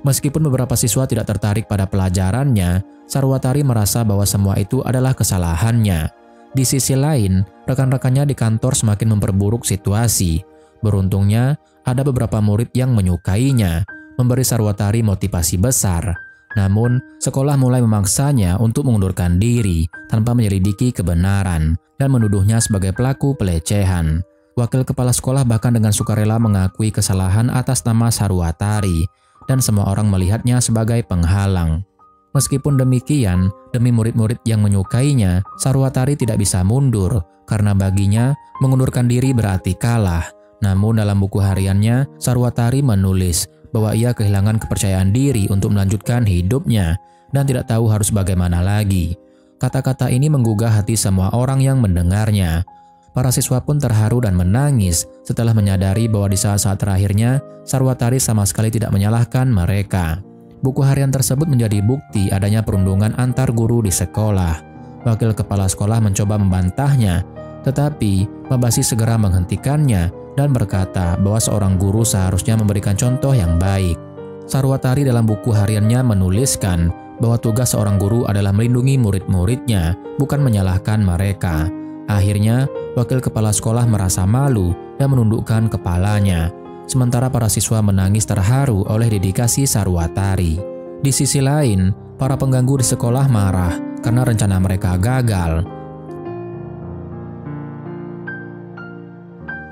Meskipun beberapa siswa tidak tertarik pada pelajarannya, Sarwatari merasa bahwa semua itu adalah kesalahannya. Di sisi lain, rekan-rekannya di kantor semakin memperburuk situasi. Beruntungnya, ada beberapa murid yang menyukainya, memberi Sarwatari motivasi besar. Namun, sekolah mulai memaksanya untuk mengundurkan diri tanpa menyelidiki kebenaran dan menuduhnya sebagai pelaku pelecehan. Wakil kepala sekolah bahkan dengan sukarela mengakui kesalahan atas nama Sarwatari dan semua orang melihatnya sebagai penghalang. Meskipun demikian, demi murid-murid yang menyukainya, Sarwatari tidak bisa mundur karena baginya mengundurkan diri berarti kalah. Namun dalam buku hariannya, Sarwatari menulis bahwa ia kehilangan kepercayaan diri untuk melanjutkan hidupnya dan tidak tahu harus bagaimana lagi. Kata-kata ini menggugah hati semua orang yang mendengarnya. Para siswa pun terharu dan menangis setelah menyadari bahwa di saat-saat terakhirnya, Sarwatari sama sekali tidak menyalahkan mereka. Buku harian tersebut menjadi bukti adanya perundungan antar guru di sekolah. Wakil kepala sekolah mencoba membantahnya, tetapi Mabasi segera menghentikannya dan berkata bahwa seorang guru seharusnya memberikan contoh yang baik. Sarwatari dalam buku hariannya menuliskan bahwa tugas seorang guru adalah melindungi murid-muridnya, bukan menyalahkan mereka. Akhirnya, wakil kepala sekolah merasa malu dan menundukkan kepalanya. Sementara para siswa menangis terharu oleh dedikasi Sarwatari. Di sisi lain, para pengganggu di sekolah marah karena rencana mereka gagal.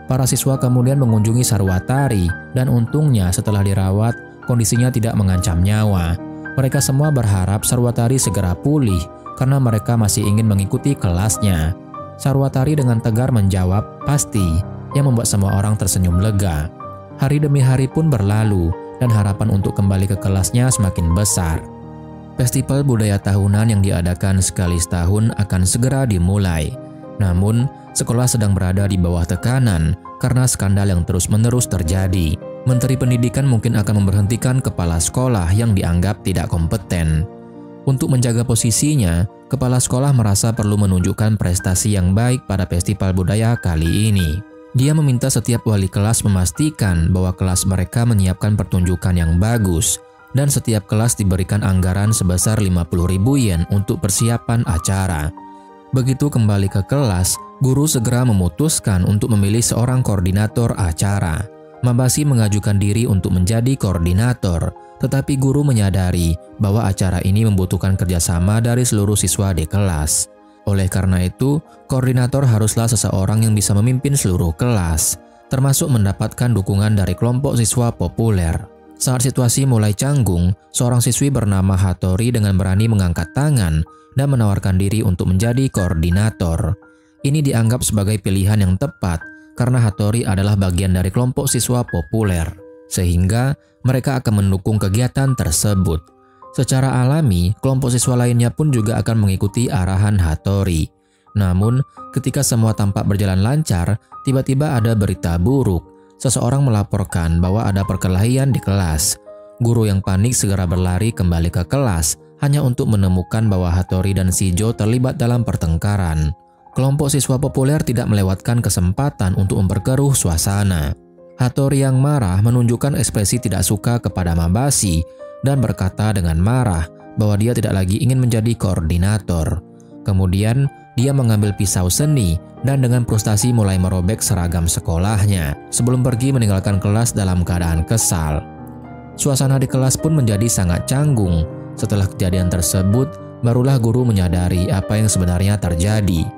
Para siswa kemudian mengunjungi Sarwatari dan untungnya setelah dirawat, kondisinya tidak mengancam nyawa. Mereka semua berharap Sarwatari segera pulih karena mereka masih ingin mengikuti kelasnya. Sarwatari dengan tegar menjawab, "Pasti," yang membuat semua orang tersenyum lega. Hari demi hari pun berlalu dan harapan untuk kembali ke kelasnya semakin besar. Festival budaya tahunan yang diadakan sekali setahun akan segera dimulai. Namun, sekolah sedang berada di bawah tekanan karena skandal yang terus-menerus terjadi. Menteri Pendidikan mungkin akan memberhentikan kepala sekolah yang dianggap tidak kompeten. Untuk menjaga posisinya, kepala sekolah merasa perlu menunjukkan prestasi yang baik pada festival budaya kali ini. Dia meminta setiap wali kelas memastikan bahwa kelas mereka menyiapkan pertunjukan yang bagus dan setiap kelas diberikan anggaran sebesar 50.000 yen untuk persiapan acara. Begitu kembali ke kelas, guru segera memutuskan untuk memilih seorang koordinator acara. Mabasi mengajukan diri untuk menjadi koordinator, tetapi guru menyadari bahwa acara ini membutuhkan kerjasama dari seluruh siswa di kelas. Oleh karena itu, koordinator haruslah seseorang yang bisa memimpin seluruh kelas, termasuk mendapatkan dukungan dari kelompok siswa populer. Saat situasi mulai canggung, seorang siswi bernama Hattori dengan berani mengangkat tangan dan menawarkan diri untuk menjadi koordinator. Ini dianggap sebagai pilihan yang tepat karena Hattori adalah bagian dari kelompok siswa populer, sehingga mereka akan mendukung kegiatan tersebut. Secara alami, kelompok siswa lainnya pun juga akan mengikuti arahan Hattori. Namun, ketika semua tampak berjalan lancar, tiba-tiba ada berita buruk. Seseorang melaporkan bahwa ada perkelahian di kelas. Guru yang panik segera berlari kembali ke kelas hanya untuk menemukan bahwa Hattori dan Shijo terlibat dalam pertengkaran. Kelompok siswa populer tidak melewatkan kesempatan untuk memperkeruh suasana. Hattori yang marah menunjukkan ekspresi tidak suka kepada Mabashi dan berkata dengan marah bahwa dia tidak lagi ingin menjadi koordinator. Kemudian, dia mengambil pisau seni dan dengan frustasi mulai merobek seragam sekolahnya sebelum pergi meninggalkan kelas dalam keadaan kesal. Suasana di kelas pun menjadi sangat canggung. Setelah kejadian tersebut, barulah guru menyadari apa yang sebenarnya terjadi.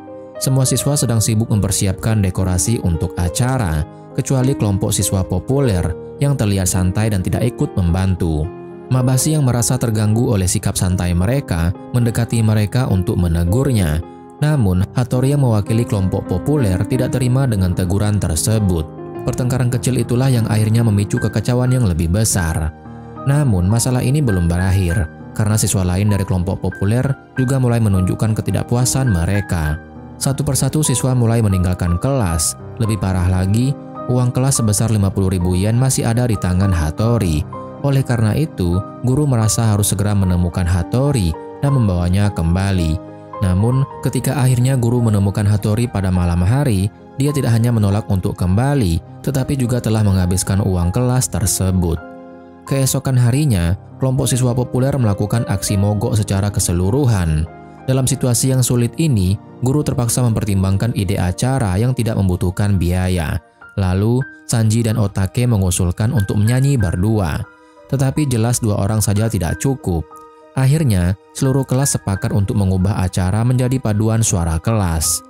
Semua siswa sedang sibuk mempersiapkan dekorasi untuk acara, kecuali kelompok siswa populer yang terlihat santai dan tidak ikut membantu. Mabashi yang merasa terganggu oleh sikap santai mereka mendekati mereka untuk menegurnya. Namun, Hattori yang mewakili kelompok populer tidak terima dengan teguran tersebut. Pertengkaran kecil itulah yang akhirnya memicu kekacauan yang lebih besar. Namun, masalah ini belum berakhir, karena siswa lain dari kelompok populer juga mulai menunjukkan ketidakpuasan mereka. Satu persatu siswa mulai meninggalkan kelas. Lebih parah lagi, uang kelas sebesar 50.000 yen masih ada di tangan Hattori. Oleh karena itu, guru merasa harus segera menemukan Hattori dan membawanya kembali. Namun, ketika akhirnya guru menemukan Hattori pada malam hari, dia tidak hanya menolak untuk kembali, tetapi juga telah menghabiskan uang kelas tersebut. Keesokan harinya, kelompok siswa populer melakukan aksi mogok secara keseluruhan. Dalam situasi yang sulit ini, guru terpaksa mempertimbangkan ide acara yang tidak membutuhkan biaya. Lalu, Sanji dan Otake mengusulkan untuk menyanyi berdua. Tetapi jelas dua orang saja tidak cukup. Akhirnya, seluruh kelas sepakat untuk mengubah acara menjadi paduan suara kelas.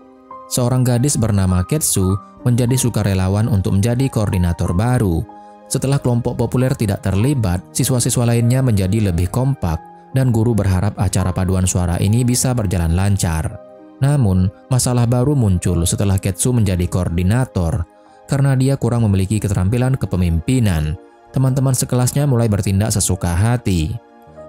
Seorang gadis bernama Ketsu menjadi sukarelawan untuk menjadi koordinator baru. Setelah kelompok populer tidak terlibat, siswa-siswa lainnya menjadi lebih kompak, dan guru berharap acara paduan suara ini bisa berjalan lancar. Namun, masalah baru muncul setelah Ketsu menjadi koordinator. Karena dia kurang memiliki keterampilan kepemimpinan, teman-teman sekelasnya mulai bertindak sesuka hati.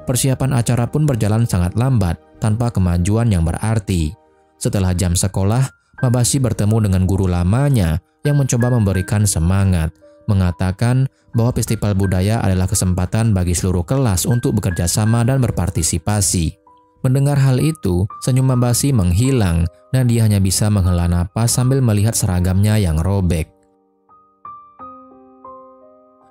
Persiapan acara pun berjalan sangat lambat tanpa kemajuan yang berarti. Setelah jam sekolah, Mabashi bertemu dengan guru lamanya yang mencoba memberikan semangat, mengatakan bahwa festival budaya adalah kesempatan bagi seluruh kelas untuk bekerja sama dan berpartisipasi. Mendengar hal itu, senyum Mabashi menghilang dan dia hanya bisa menghela napas sambil melihat seragamnya yang robek.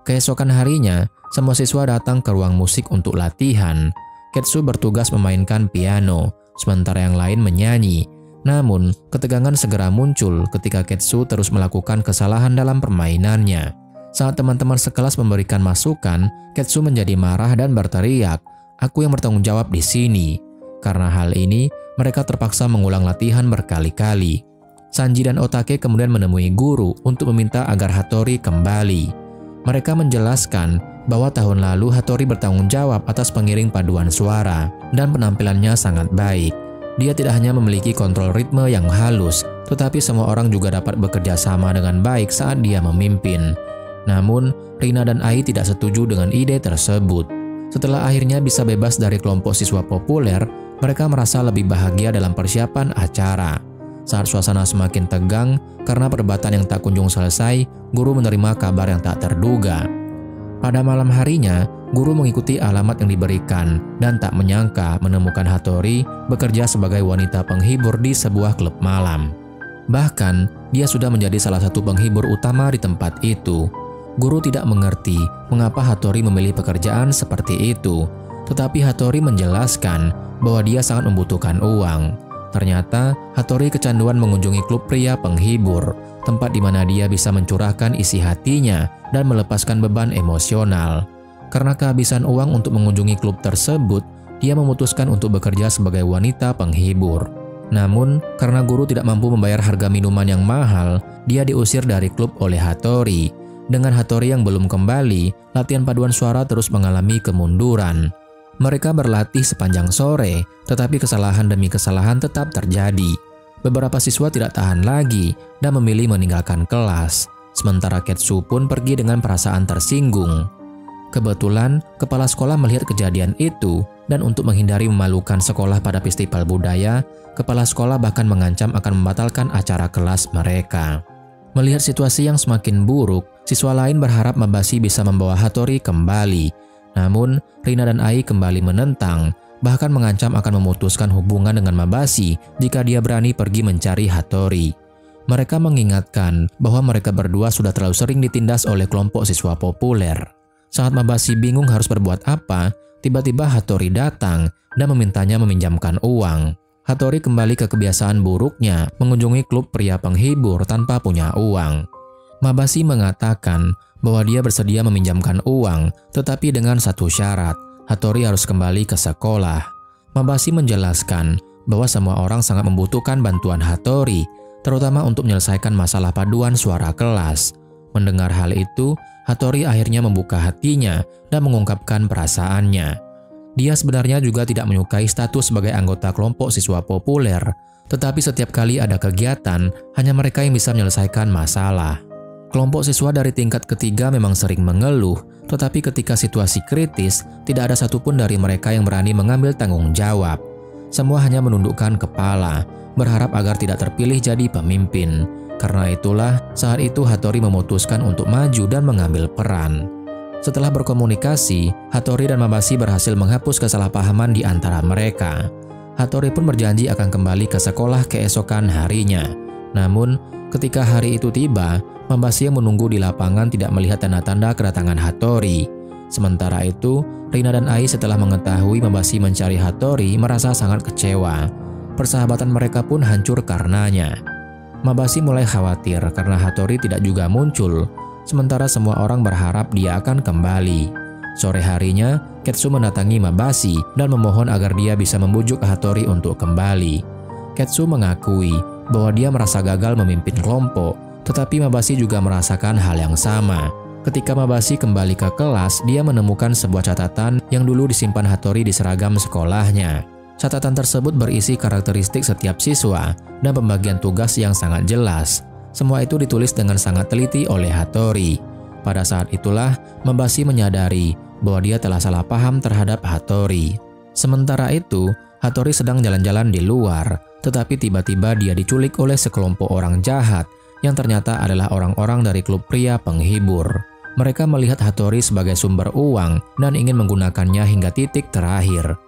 Keesokan harinya, semua siswa datang ke ruang musik untuk latihan. Ketsu bertugas memainkan piano, sementara yang lain menyanyi. Namun, ketegangan segera muncul ketika Ketsu terus melakukan kesalahan dalam permainannya. Saat teman-teman sekelas memberikan masukan, Ketsu menjadi marah dan berteriak, "Aku yang bertanggung jawab di sini." Karena hal ini, mereka terpaksa mengulang latihan berkali-kali. Sanji dan Otake kemudian menemui guru untuk meminta agar Hattori kembali. Mereka menjelaskan bahwa tahun lalu Hattori bertanggung jawab atas pengiring paduan suara dan penampilannya sangat baik. Dia tidak hanya memiliki kontrol ritme yang halus, tetapi semua orang juga dapat bekerja sama dengan baik saat dia memimpin. Namun, Rina dan Ai tidak setuju dengan ide tersebut. Setelah akhirnya bisa bebas dari kelompok siswa populer, mereka merasa lebih bahagia dalam persiapan acara. Saat suasana semakin tegang karena perdebatan yang tak kunjung selesai, guru menerima kabar yang tak terduga. Pada malam harinya, guru mengikuti alamat yang diberikan dan tak menyangka menemukan Hattori bekerja sebagai wanita penghibur di sebuah klub malam. Bahkan, dia sudah menjadi salah satu penghibur utama di tempat itu. Guru tidak mengerti mengapa Hattori memilih pekerjaan seperti itu, tetapi Hattori menjelaskan bahwa dia sangat membutuhkan uang. Ternyata, Hattori kecanduan mengunjungi klub pria penghibur, tempat di mana dia bisa mencurahkan isi hatinya dan melepaskan beban emosional. Karena kehabisan uang untuk mengunjungi klub tersebut, dia memutuskan untuk bekerja sebagai wanita penghibur. Namun, karena guru tidak mampu membayar harga minuman yang mahal, dia diusir dari klub oleh Hattori. Dengan Hattori yang belum kembali, latihan paduan suara terus mengalami kemunduran. Mereka berlatih sepanjang sore, tetapi kesalahan demi kesalahan tetap terjadi. Beberapa siswa tidak tahan lagi dan memilih meninggalkan kelas. Sementara Ketsu pun pergi dengan perasaan tersinggung. Kebetulan, kepala sekolah melihat kejadian itu, dan untuk menghindari memalukan sekolah pada festival budaya, kepala sekolah bahkan mengancam akan membatalkan acara kelas mereka. Melihat situasi yang semakin buruk, siswa lain berharap Mabashi bisa membawa Hattori kembali. Namun, Rina dan Ai kembali menentang. bahkan mengancam akan memutuskan hubungan dengan Mabashi jika dia berani pergi mencari Hattori. Mereka mengingatkan bahwa mereka berdua sudah terlalu sering ditindas oleh kelompok siswa populer. Saat Mabashi bingung harus berbuat apa, tiba-tiba Hattori datang dan memintanya meminjamkan uang. Hattori kembali ke kebiasaan buruknya mengunjungi klub pria penghibur tanpa punya uang. Mabashi mengatakan bahwa dia bersedia meminjamkan uang, tetapi dengan satu syarat, Hattori harus kembali ke sekolah. Mabashi menjelaskan bahwa semua orang sangat membutuhkan bantuan Hattori, terutama untuk menyelesaikan masalah paduan suara kelas. Mendengar hal itu, Hattori akhirnya membuka hatinya dan mengungkapkan perasaannya. Dia sebenarnya juga tidak menyukai status sebagai anggota kelompok siswa populer, tetapi setiap kali ada kegiatan, hanya mereka yang bisa menyelesaikan masalah. Kelompok siswa dari tingkat ketiga memang sering mengeluh, tetapi ketika situasi kritis, tidak ada satupun dari mereka yang berani mengambil tanggung jawab. Semua hanya menundukkan kepala, berharap agar tidak terpilih jadi pemimpin. Karena itulah, saat itu Hattori memutuskan untuk maju dan mengambil peran. Setelah berkomunikasi, Hattori dan Mabashi berhasil menghapus kesalahpahaman di antara mereka. Hattori pun berjanji akan kembali ke sekolah keesokan harinya. Namun, ketika hari itu tiba, Mabashi yang menunggu di lapangan tidak melihat tanda-tanda kedatangan Hattori. Sementara itu, Rina dan Ai setelah mengetahui Mabashi mencari Hattori merasa sangat kecewa. Persahabatan mereka pun hancur karenanya. Mabashi mulai khawatir karena Hattori tidak juga muncul. Sementara semua orang berharap dia akan kembali. Sore harinya, Ketsu mendatangi Mabashi dan memohon agar dia bisa membujuk Hattori untuk kembali. Ketsu mengakui bahwa dia merasa gagal memimpin kelompok, tetapi Mabashi juga merasakan hal yang sama. Ketika Mabashi kembali ke kelas, dia menemukan sebuah catatan yang dulu disimpan Hattori di seragam sekolahnya. Catatan tersebut berisi karakteristik setiap siswa dan pembagian tugas yang sangat jelas. Semua itu ditulis dengan sangat teliti oleh Hattori. Pada saat itulah, Mabashi menyadari bahwa dia telah salah paham terhadap Hattori. Sementara itu, Hattori sedang jalan-jalan di luar, tetapi tiba-tiba dia diculik oleh sekelompok orang jahat yang ternyata adalah orang-orang dari klub pria penghibur. Mereka melihat Hattori sebagai sumber uang dan ingin menggunakannya hingga titik terakhir.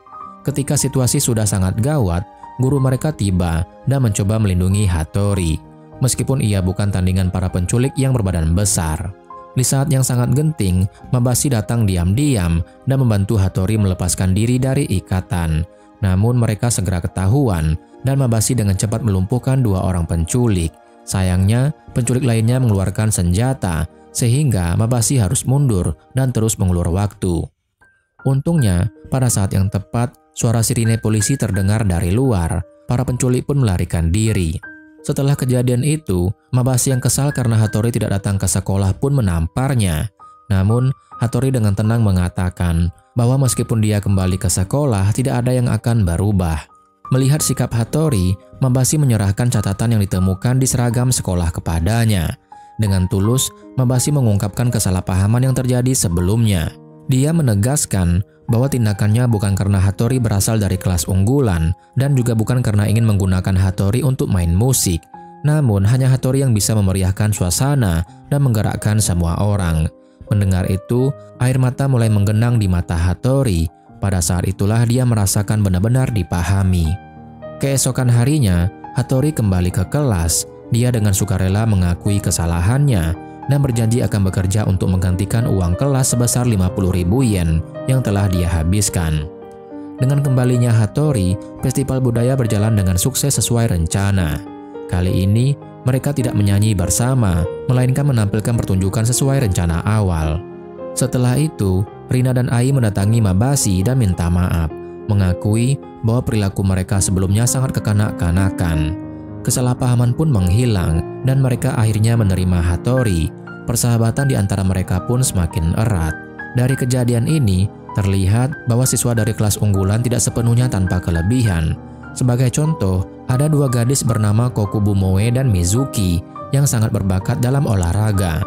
Ketika situasi sudah sangat gawat, guru mereka tiba dan mencoba melindungi Hattori. Meskipun ia bukan tandingan para penculik yang berbadan besar. Di saat yang sangat genting, Mabashi datang diam-diam dan membantu Hattori melepaskan diri dari ikatan. Namun mereka segera ketahuan dan Mabashi dengan cepat melumpuhkan dua orang penculik. Sayangnya, penculik lainnya mengeluarkan senjata sehingga Mabashi harus mundur dan terus mengulur waktu. Untungnya, pada saat yang tepat, suara sirine polisi terdengar dari luar. Para penculik pun melarikan diri. Setelah kejadian itu, Mabashi yang kesal karena Hattori tidak datang ke sekolah pun menamparnya. Namun, Hattori dengan tenang mengatakan bahwa meskipun dia kembali ke sekolah, tidak ada yang akan berubah. Melihat sikap Hattori, Mabashi menyerahkan catatan yang ditemukan di seragam sekolah kepadanya. Dengan tulus, Mabashi mengungkapkan kesalahpahaman yang terjadi sebelumnya. Dia menegaskan bahwa tindakannya bukan karena Hattori berasal dari kelas unggulan dan juga bukan karena ingin menggunakan Hattori untuk main musik. Namun hanya Hattori yang bisa memeriahkan suasana dan menggerakkan semua orang. Mendengar itu, air mata mulai menggenang di mata Hattori. Pada saat itulah dia merasakan benar-benar dipahami. Keesokan harinya, Hattori kembali ke kelas. Dia dengan sukarela mengakui kesalahannya dan berjanji akan bekerja untuk menggantikan uang kelas sebesar 50.000 yen yang telah dia habiskan. Dengan kembalinya Hattori, festival budaya berjalan dengan sukses sesuai rencana. Kali ini, mereka tidak menyanyi bersama, melainkan menampilkan pertunjukan sesuai rencana awal. Setelah itu, Rina dan Ai mendatangi Mabashi dan minta maaf, mengakui bahwa perilaku mereka sebelumnya sangat kekanak-kanakan. Kesalahpahaman pun menghilang dan mereka akhirnya menerima Hattori. Persahabatan di antara mereka pun semakin erat. Dari kejadian ini, terlihat bahwa siswa dari kelas unggulan tidak sepenuhnya tanpa kelebihan. Sebagai contoh, ada dua gadis bernama Kokubumoe dan Mizuki yang sangat berbakat dalam olahraga.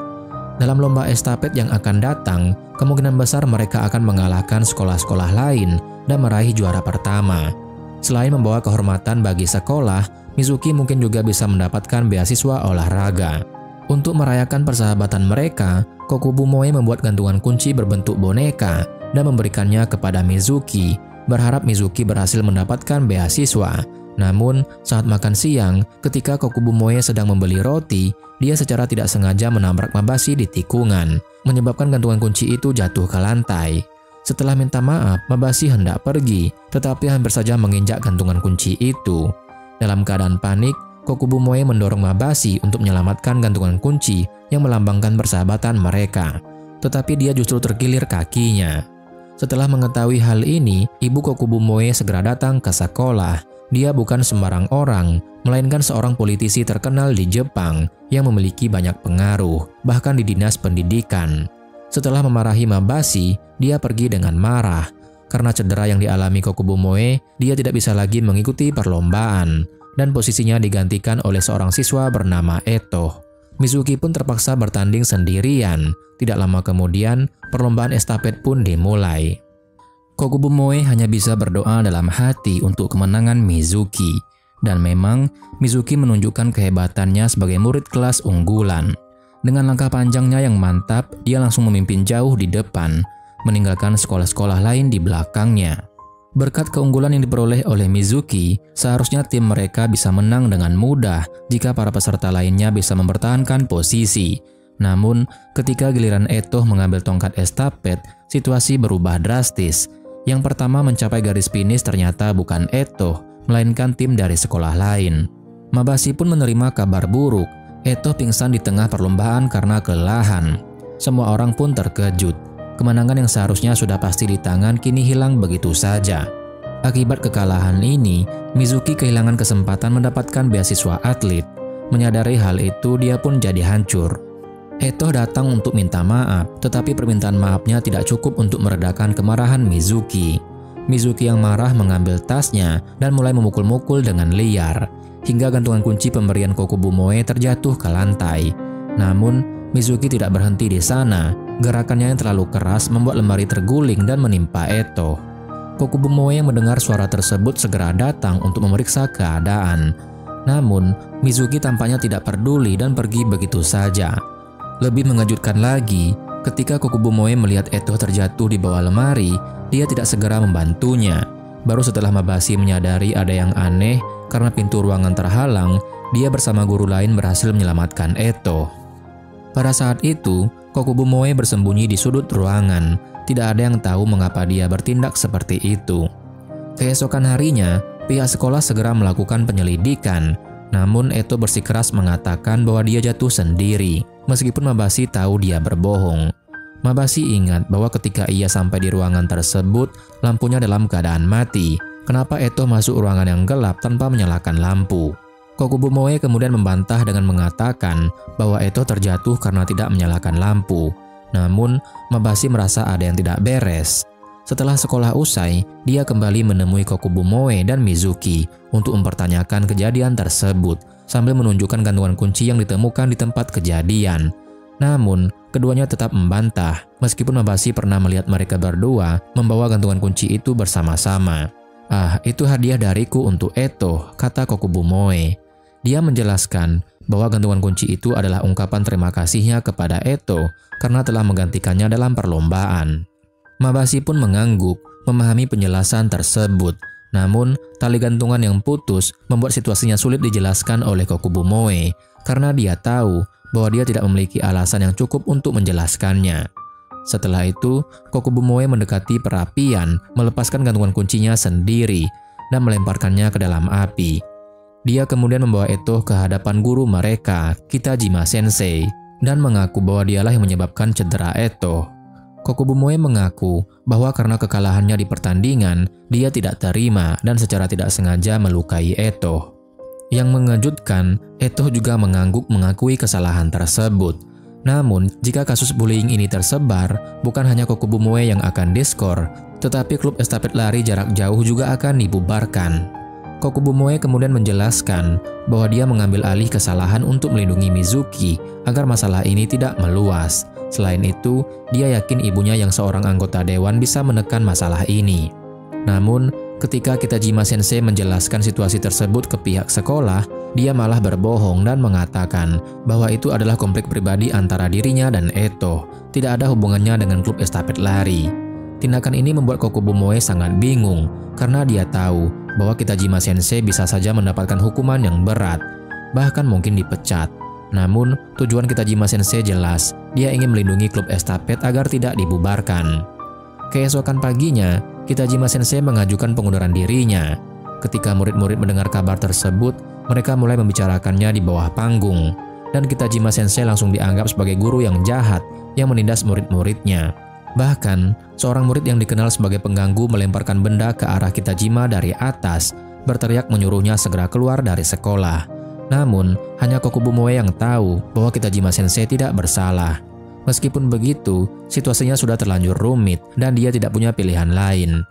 Dalam lomba estafet yang akan datang, kemungkinan besar mereka akan mengalahkan sekolah-sekolah lain dan meraih juara pertama. Selain membawa kehormatan bagi sekolah, Mizuki mungkin juga bisa mendapatkan beasiswa olahraga. Untuk merayakan persahabatan mereka, Kokubumoe membuat gantungan kunci berbentuk boneka dan memberikannya kepada Mizuki. berharap Mizuki berhasil mendapatkan beasiswa. Namun, saat makan siang, ketika Kokubumoe sedang membeli roti, dia secara tidak sengaja menabrak Mabashi di tikungan, menyebabkan gantungan kunci itu jatuh ke lantai. Setelah minta maaf, Mabashi hendak pergi, tetapi hampir saja menginjak gantungan kunci itu. Dalam keadaan panik, Kokubumoe mendorong Mabashi untuk menyelamatkan gantungan kunci yang melambangkan persahabatan mereka. Tetapi dia justru terkilir kakinya. Setelah mengetahui hal ini, ibu Kokubumoe segera datang ke sekolah. Dia bukan sembarang orang, melainkan seorang politisi terkenal di Jepang yang memiliki banyak pengaruh, bahkan di dinas pendidikan. Setelah memarahi Mabashi, dia pergi dengan marah. Karena cedera yang dialami Kokubumoe, dia tidak bisa lagi mengikuti perlombaan, dan posisinya digantikan oleh seorang siswa bernama Eto. Mizuki pun terpaksa bertanding sendirian. Tidak lama kemudian, perlombaan estafet pun dimulai. Kokubumoe hanya bisa berdoa dalam hati untuk kemenangan Mizuki. Dan memang, Mizuki menunjukkan kehebatannya sebagai murid kelas unggulan. Dengan langkah panjangnya yang mantap, dia langsung memimpin jauh di depan, meninggalkan sekolah-sekolah lain di belakangnya. Berkat keunggulan yang diperoleh oleh Mizuki, seharusnya tim mereka bisa menang dengan mudah jika para peserta lainnya bisa mempertahankan posisi. Namun, ketika giliran Eto mengambil tongkat estafet, situasi berubah drastis. Yang pertama mencapai garis finish ternyata bukan Eto, melainkan tim dari sekolah lain. Mabashi pun menerima kabar buruk. Eto pingsan di tengah perlombaan karena kelelahan. Semua orang pun terkejut. Kemenangan yang seharusnya sudah pasti di tangan kini hilang begitu saja. Akibat kekalahan ini, Mizuki kehilangan kesempatan mendapatkan beasiswa atlet. Menyadari hal itu, dia pun jadi hancur. Eto datang untuk minta maaf, tetapi permintaan maafnya tidak cukup untuk meredakan kemarahan Mizuki. Mizuki yang marah mengambil tasnya dan mulai memukul-mukul dengan liar, hingga gantungan kunci pemberian Kokubumoe terjatuh ke lantai. Namun, Mizuki tidak berhenti di sana. Gerakannya yang terlalu keras membuat lemari terguling dan menimpa Eto. Kokubumoe yang mendengar suara tersebut segera datang untuk memeriksa keadaan. Namun, Mizuki tampaknya tidak peduli dan pergi begitu saja. Lebih mengejutkan lagi, ketika Kokubumoe melihat Eto terjatuh di bawah lemari, dia tidak segera membantunya. Baru setelah Mabashi menyadari ada yang aneh karena pintu ruangan terhalang, dia bersama guru lain berhasil menyelamatkan Eto. Pada saat itu, Kokubumoe bersembunyi di sudut ruangan. Tidak ada yang tahu mengapa dia bertindak seperti itu. Keesokan harinya, pihak sekolah segera melakukan penyelidikan. Namun Eto bersikeras mengatakan bahwa dia jatuh sendiri, meskipun Mabashi tahu dia berbohong. Mabashi ingat bahwa ketika ia sampai di ruangan tersebut, lampunya dalam keadaan mati. Kenapa Eto masuk ruangan yang gelap tanpa menyalakan lampu? Kokubumoe kemudian membantah dengan mengatakan bahwa Eto terjatuh karena tidak menyalakan lampu. Namun, Mabashi merasa ada yang tidak beres. Setelah sekolah usai, dia kembali menemui Kokubumoe dan Mizuki untuk mempertanyakan kejadian tersebut, sambil menunjukkan gantungan kunci yang ditemukan di tempat kejadian. Namun, keduanya tetap membantah, meskipun Mabashi pernah melihat mereka berdua membawa gantungan kunci itu bersama-sama. "Ah, itu hadiah dariku untuk Eto," kata Kokubumoe. Dia menjelaskan bahwa gantungan kunci itu adalah ungkapan terima kasihnya kepada Eto karena telah menggantikannya dalam perlombaan. Mabashi pun mengangguk, memahami penjelasan tersebut. Namun, tali gantungan yang putus membuat situasinya sulit dijelaskan oleh Kokubumoe karena dia tahu bahwa dia tidak memiliki alasan yang cukup untuk menjelaskannya. Setelah itu, Kokubumoe mendekati perapian, melepaskan gantungan kuncinya sendiri, dan melemparkannya ke dalam api. Dia kemudian membawa Eto ke hadapan guru mereka, Kitajima Sensei, dan mengaku bahwa dialah yang menyebabkan cedera Eto. Kokubumoe mengaku bahwa karena kekalahannya di pertandingan, dia tidak terima dan secara tidak sengaja melukai Eto. Yang mengejutkan, Eto juga mengangguk mengakui kesalahan tersebut. Namun, jika kasus bullying ini tersebar, bukan hanya Kokubumoe yang akan diskor, tetapi klub estafet lari jarak jauh juga akan dibubarkan. Kokubumoe kemudian menjelaskan bahwa dia mengambil alih kesalahan untuk melindungi Mizuki agar masalah ini tidak meluas. Selain itu, dia yakin ibunya yang seorang anggota dewan bisa menekan masalah ini. Namun, ketika Kitajima Sensei menjelaskan situasi tersebut ke pihak sekolah, dia malah berbohong dan mengatakan bahwa itu adalah konflik pribadi antara dirinya dan Eto, tidak ada hubungannya dengan klub estafet lari. Tindakan ini membuat Kokubumoe sangat bingung karena dia tahu bahwa Kitajima Sensei bisa saja mendapatkan hukuman yang berat, bahkan mungkin dipecat. Namun, tujuan Kitajima Sensei jelas, dia ingin melindungi klub estafet agar tidak dibubarkan. Keesokan paginya, Kitajima Sensei mengajukan pengunduran dirinya. Ketika murid-murid mendengar kabar tersebut, mereka mulai membicarakannya di bawah panggung, dan Kitajima Sensei langsung dianggap sebagai guru yang jahat yang menindas murid-muridnya. Bahkan, seorang murid yang dikenal sebagai pengganggu melemparkan benda ke arah Kitajima dari atas, berteriak menyuruhnya segera keluar dari sekolah. Namun, hanya Kokubumoe yang tahu bahwa Kitajima Sensei tidak bersalah. Meskipun begitu, situasinya sudah terlanjur rumit dan dia tidak punya pilihan lain.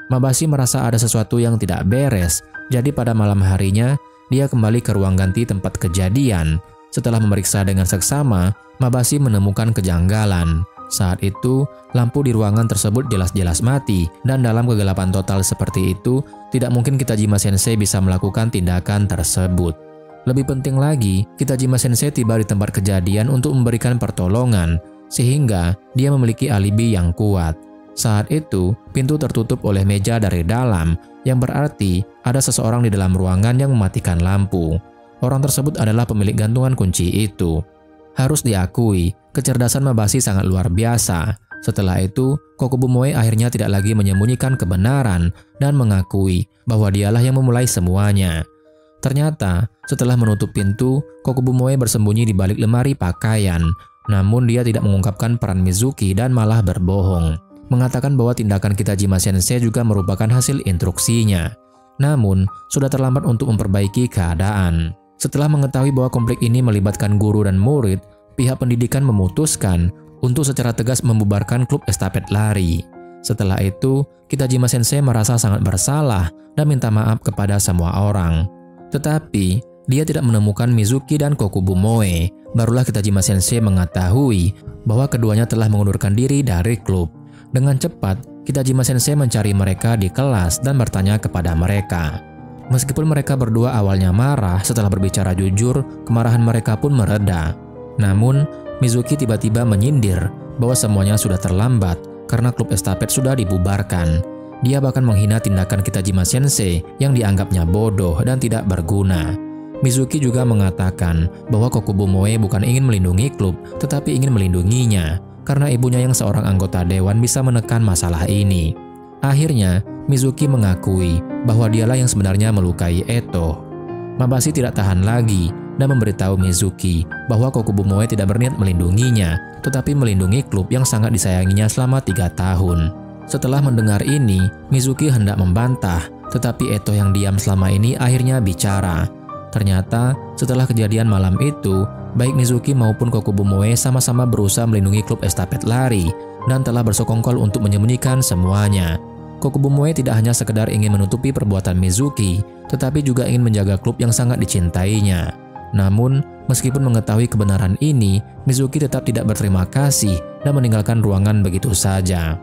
Mabashi merasa ada sesuatu yang tidak beres, jadi pada malam harinya, dia kembali ke ruang ganti tempat kejadian. Setelah memeriksa dengan seksama, Mabashi menemukan kejanggalan. Saat itu, lampu di ruangan tersebut jelas-jelas mati, dan dalam kegelapan total seperti itu, tidak mungkin Kitajima Sensei bisa melakukan tindakan tersebut. Lebih penting lagi, Kitajima Sensei tiba di tempat kejadian untuk memberikan pertolongan, sehingga dia memiliki alibi yang kuat. Saat itu, pintu tertutup oleh meja dari dalam, yang berarti ada seseorang di dalam ruangan yang mematikan lampu. Orang tersebut adalah pemilik gantungan kunci itu. Harus diakui, kecerdasan Mabashi sangat luar biasa. Setelah itu, Kokubumoe akhirnya tidak lagi menyembunyikan kebenaran dan mengakui bahwa dialah yang memulai semuanya. Ternyata, setelah menutup pintu, Kokubumoe bersembunyi di balik lemari pakaian. Namun dia tidak mengungkapkan peran Mizuki dan malah berbohong, mengatakan bahwa tindakan Kitajima Sensei juga merupakan hasil instruksinya. Namun, sudah terlambat untuk memperbaiki keadaan. Setelah mengetahui bahwa konflik ini melibatkan guru dan murid, pihak pendidikan memutuskan untuk secara tegas membubarkan klub estafet lari. Setelah itu, Kitajima Sensei merasa sangat bersalah dan minta maaf kepada semua orang. Tetapi, dia tidak menemukan Mizuki dan Kokubumoe. Barulah Kitajima Sensei mengetahui bahwa keduanya telah mengundurkan diri dari klub. Dengan cepat, Kitajima Sensei mencari mereka di kelas dan bertanya kepada mereka. Meskipun mereka berdua awalnya marah, setelah berbicara jujur, kemarahan mereka pun mereda. Namun, Mizuki tiba-tiba menyindir bahwa semuanya sudah terlambat karena klub estafet sudah dibubarkan. Dia bahkan menghina tindakan Kitajima Sensei yang dianggapnya bodoh dan tidak berguna. Mizuki juga mengatakan bahwa Kokubumoe bukan ingin melindungi klub, tetapi ingin melindunginya, karena ibunya yang seorang anggota dewan bisa menekan masalah ini. Akhirnya, Mizuki mengakui bahwa dialah yang sebenarnya melukai Eto. Mabashi tidak tahan lagi dan memberitahu Mizuki bahwa Kokubumoe tidak berniat melindunginya, tetapi melindungi klub yang sangat disayanginya selama 3 tahun. Setelah mendengar ini, Mizuki hendak membantah, tetapi Eto yang diam selama ini akhirnya bicara. Ternyata, setelah kejadian malam itu, baik Mizuki maupun Kokubumoe sama-sama berusaha melindungi klub estafet lari dan telah bersekongkol untuk menyembunyikan semuanya. Kokubumoe tidak hanya sekedar ingin menutupi perbuatan Mizuki, tetapi juga ingin menjaga klub yang sangat dicintainya. Namun, meskipun mengetahui kebenaran ini, Mizuki tetap tidak berterima kasih dan meninggalkan ruangan begitu saja.